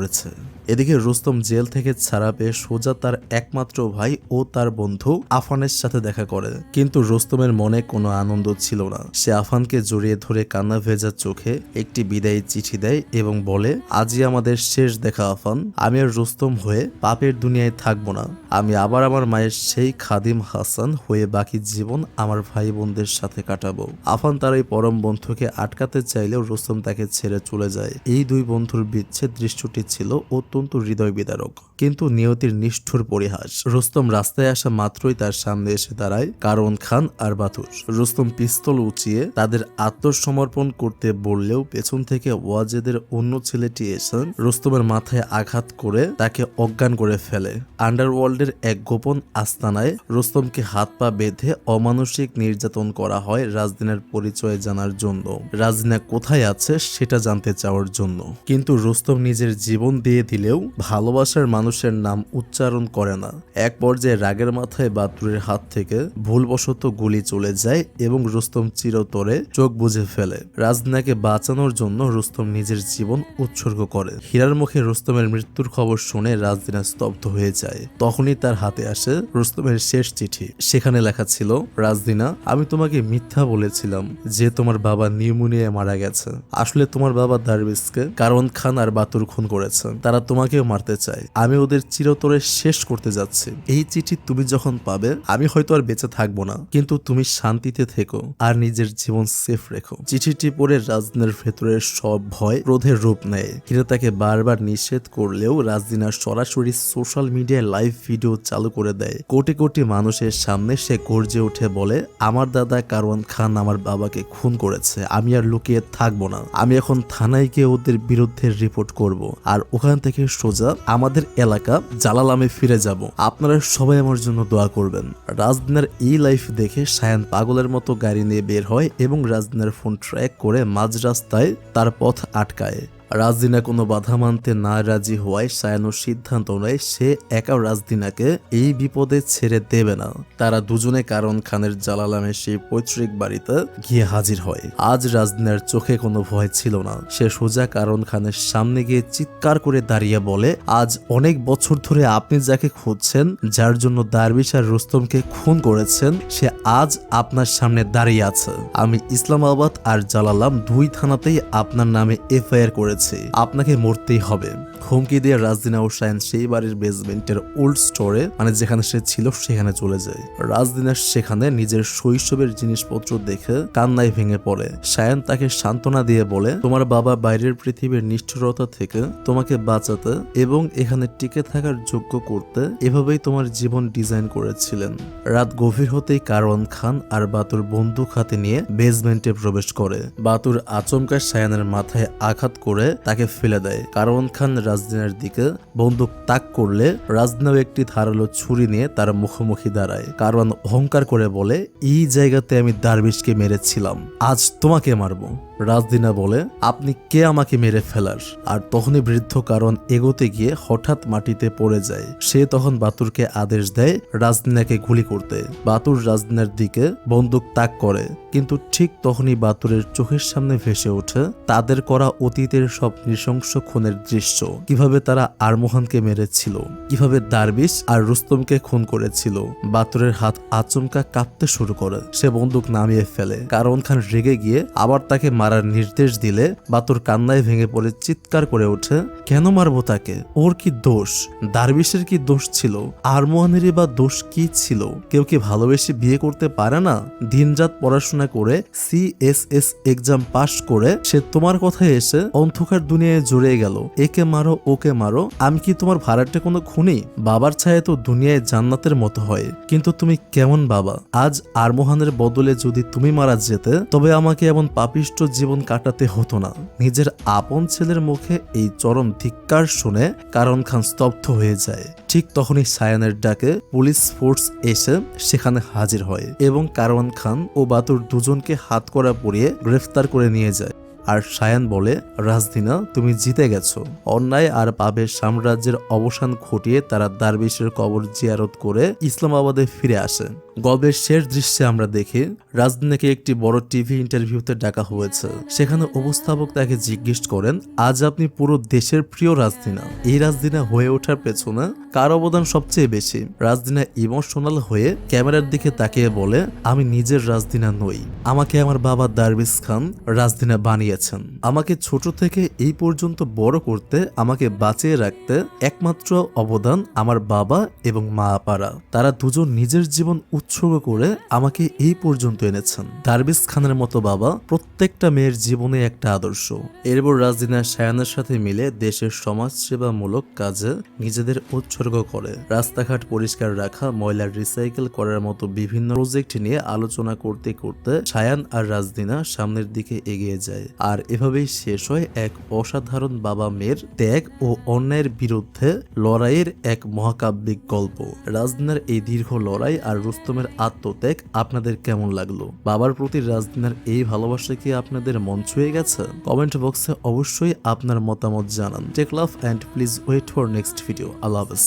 এদিকে রুস্তম জেল থেকে ছাড়া পেয়ে সোজা তার একমাত্র ভাই ও তার বন্ধু আফানের সাথে দেখা করে। কিন্তু রুস্তমের মনে কোনো আনন্দ ছিল না। সে আফানকে জড়িয়ে ধরে কান্না ভেজা চোখে একটি বিদায়ী চিঠি দেয় এবং বলে, আজই আমাদের শেষ দেখা আফান। আমি আর রুস্তম হয়ে পাপের দুনিয়ায় থাকবো না। আমি আবার আমার মায়ের সেই খাদিম হাসান হয়ে বাকি জীবন আমার ভাই বোনদের সাথে কাটাবো। আফান তার এই পরম বন্ধুকে আটকাতে চাইলেও রুস্তম তাকে ছেড়ে চলে যায়। এই দুই বন্ধুর বিচ্ছেদ দৃশ্যটি ছিল অত্যন্ত হৃদয় বিদারক, কিন্তু নিয়তির নিষ্ঠুর পরিহাস। রুস্তম রাস্তায় আসা মাত্রই তার সামনে এসে দাঁড়ায় কারওয়ান খান আর বাতুর। রুস্তম পিস্তল উঁচিয়ে তাদের আত্মসমর্পণ করতে বললেও পেছন থেকে ওয়াজেদের অন্য ছেলেটি এসে রুস্তমের মাথায় আঘাত করে তাকে অজ্ঞান করে ফেলে। আন্ডারওয়ার্ল্ডের এক গোপন আস্তানায় রুস্তমকে হাত পা বেঁধে অমানসিক নির্যাতন করা হয় রাজদিনার পরিচয় জানার জন্য, রাজদিনা কোথায় আছে সেটা জানতে চাওয়ার জন্য। কিন্তু রুস্তম নিজের জীবন দিয়ে দিলেও ভালোবাসার মানুষের নাম উচ্চারণ করে না। এক পর্যায়ে রাগের মাথায় বাতুরের হাত থেকে ভুলবশত গুলি চলে যায় এবং রুস্তম চিরতরে চোখ বুজে ফেলে। রাজদিনাকে বাঁচানোর জন্য রুস্তম নিজের জীবন উৎসর্গ করে। হীরার মুখে রুস্তমের মৃত্যুর খবর শুনে রাজদিনা স্তব্ধ হয়ে যায়। তখনই তার হাতে আসে রুস্তমের শেষ চিঠি। সেখানে লেখা ছিল, রাজদিনা, আমি তোমাকে মিথ্যা বলেছিলাম যে তোমার বাবা নিউমোনিয়ায় মারা গেছে। আসলে তোমার বাবা দারবিসকে কারওয়ান খান আর বাতুর খুন করেছে, তারা তোমাকেও মারতে চায়। আমি ওদের চিরতরে শেষ করতে যাচ্ছি। এই চিঠি তুমি যখন পাবে আমি হয়তো আর বেঁচে থাকবো না, কিন্তু তুমি শান্তিতে থেকো আর নিজের জীবন সেফ রেখো। চিঠিটি পড়ে রাজদিনার ভেতরের সব ভয় ক্রোধের রূপ নেয়। হিরা তাকে বারবার নিষেধ করলেও রাজদিনা সরাসরি সোশ্যাল মিডিয়ায় লাইভ ভিডিও চালু করে দেয়। কোটি কোটি মানুষের সামনে সে গর্জে উঠে বলে, আমার দাদা কারওয়ান খান আমার বাবাকে খুন করেছে, আমি আর লুকিয়ে থাকবো না। আমি এখন থানায় গিয়ে ওদের বিরুদ্ধে রিপোর্ট করব, আর ওখান থেকে সোজা আমাদের এলাকা জালালামে ফিরে যাব। আপনারা সবাই আমার জন্য দোয়া করবেন। রাজদিনার এই লাইফ দেখে সায়ান পাগলের মতো গাড়ি নিয়ে বের হয় এবং রাজদিনার ফোন ট্র্যাক করে মাঝ রাস্তায় তার পথ আটকায়। রাজদিনা কোনো বাধা মানতে না রাজি হওয়ায় সায়ানো সিদ্ধান্ত নেয় সে একাও রাজদিনাকে এই বিপদে ছেড়ে দেবে না। তারা দুজনে কারওয়ান খানের জালালামের সেই পৈতৃক বাড়িতে গিয়ে হাজির হয়। আজ রাজদিনার চোখে কোনো ভয় ছিল না। সে সোজা কারওয়ান খানের সামনে গিয়ে চিৎকার করে দাঁড়িয়ে বলে, আজ অনেক বছর ধরে আপনি যাকে খুঁজছেন, যার জন্য দারবিশ আর রুস্তমকে খুন করেছেন, সে আজ আপনার সামনে দাঁড়িয়ে আছে। আমি ইসলামাবাদ আর জালালাম দুই থানাতেই আপনার নামে এফআইআর করেছি, আপনাকে মরতেই হবে। হুমকি দিয়ে রাজদিনা ও সায়ান সেই বাড়ির বেসমেন্টের ওল্ড স্টোরে, মানে যেখানে সে ছিল সেখানে চলে যায়। রাজদিনা সেখানে নিজের শৈশবের জিনিসপত্র দেখে কান্নায় ভেঙে পড়ে। সায়ান তাকে সান্ত্বনা দিয়ে বলে, তোমার বাবা বাইরের পৃথিবীর নিষ্ঠুরতা থেকে তোমাকে বাঁচাতে এবং এখানে টিকে থাকার যোগ্য করতে এভাবেই তোমার জীবন ডিজাইন করেছিলেন। রাত গভীর হতেই কারওয়ান খান আর বাতুর বন্দুক হাতে নিয়ে বেসমেন্টে প্রবেশ করে। বাতুর আচমকা সায়ানের মাথায় আঘাত করে তাকে ফেলে দেয়। কারওয়ান খান রাজদিনার দিকে বন্দুক তাক করলে রাজদিনাও একটি ধারালো ছুরি নিয়ে তার মুখোমুখি দাঁড়ায়। কারওয়ান অহংকার করে বলে, এই জায়গাতে আমি দারবিশকে মেরেছিলাম, আজ তোমাকে মারবো। রাজদিনা বলে, আপনি কে আমাকে মেরে ফেলার? আর তখনই বৃদ্ধ কারওয়ান এগোতে গিয়ে হঠাৎ মাটিতে পড়ে যায়। সে তখন বাতুরকে আদেশ দেয় রাজদিনাকে গুলি করতে। বাতুর রাজদিনার দিকে বন্দুক তাক করে, কিন্তু ঠিক তখনই বাতুরের চোখের সামনে ভেসে ওঠে তাদের করা অতীতের সব নৃশংস খুনের দৃশ্য। কিভাবে তারা আরমোহানকে মেরেছিল, কিভাবে দারবিশ আর রুস্তমকে খুন করেছিল। বাতুরের হাত আচমকা কাঁপতে শুরু করে। সে বন্দুক নামিয়ে ফেলে। কারওয়ান খান রেগে গিয়ে আবার তাকে মারার নির্দেশ দিলে বাতুর কান্নায় ভেঙে পড়ে চিৎকার করে ওঠে, কেন মারবো তাকে? ওর কি দোষ? দারবিশের কি দোষ ছিল? আরমোহানেরই বা দোষ কি ছিল? কেউ কি ভালোবেসে বিয়ে করতে পারে না? দিনরাত পড়াশোনা করে CSS এক্সাম পাশ করে সে তোমার কথায় এসে অন্ধকার দুনিয়ায় জড়িয়ে গেল। একে মারো, ওকে মারো। আমি কি তোমার ভাড়াটে কোনো খুনি? বাবার ছায়া তো দুনিয়ায় জান্নাতের মতো হয়, কিন্তু তুমি কেমন বাবা? আজ আরমোহানের বদলে যদি তুমি মারা যেতে, তবে আমাকে এমন পাপিষ্ট জীবন কাটাতে হতো না। নিজের আপন ছেলের মুখে এই চরম ধিক্কার শুনে কারওয়ান খান স্তব্ধ হয়ে যায়। ঠিক তখনই সায়ানের ডাকে পুলিশ ফোর্স এসে সেখানে হাজির হয় এবং কারওয়ান খান ও বাতুর দুজনকে হাতকড়া পরিয়ে গ্রেফতার করে নিয়ে যায়। আর সায়ান বলে, রাজদিনা তুমি জিতে গেছো। অন্যায় আর পাপের সাম্রাজ্যের অবসান ঘটিয়ে তারা দারবিশের কবর জিয়ারত করে ইসলামাবাদে ফিরে আসে। গল্পের শেষ দৃশ্যে আমরা দেখি রাজদিনাকে একটি বড় টিভি ইন্টারভিউতে ডাকা হয়েছে। সেখানে উপস্থাপক তাকে জিজ্ঞেস করেন, আজ আপনি পুরো দেশের প্রিয় রাজদিনা। এই রাজদিনা হয়ে ওঠার পেছনে কার অবদান সবচেয়ে বেশি? রাজদিনা ইমোশনাল হয়ে ক্যামেরার দিকে তাকিয়ে বলে, আমি নিজের রাজদিনা নই, আমাকে আমার বাবা দারবিশ খান রাজদিনা বানিয়েছেন। আমাকে ছোট থেকে এই পর্যন্ত বড় করতে, আমাকে বাঁচিয়ে রাখতে একমাত্র অবদান আমার বাবা এবং মা আপারা। তারা দুজন নিজের জীবন উৎসর্গ করে আমাকে এই পর্যন্ত এনেছেন। দারবিশ খানের মতো বাবা প্রত্যেকটা মেয়ের জীবনে একটা আদর্শ। এরপর রাজদিনা সায়ানের সাথে মিলে দেশের সমাজসেবামূলক কাজে নিজেদের উৎসর্গ করে। রাস্তাঘাট পরিষ্কার রাখা, ময়লা রিসাইকেল করার মতো বিভিন্ন প্রজেক্ট নিয়ে আলোচনা করতে করতে সায়ান আর রাজদিনা সামনের দিকে এগিয়ে যায়। আর এভাবেই শেষ হয় এক অসাধারণ বাবা মেয়ের ত্যাগ ও অন্যায়ের বিরুদ্ধে লড়াইয়ের এক মহাকাব্যিক গল্প। রাজদিনার এই দীর্ঘ লড়াই আর রুস্তমের আত্মত্যাগ আপনাদের কেমন লাগলো? বাবার প্রতি রাজদিনার এই ভালোবাসা কি আপনাদের মন ছুঁয়ে গেছে? কমেন্ট বক্সে অবশ্যই আপনার মতামত জানান। Take love and please wait for next video. আল্লাহ হাফেজ।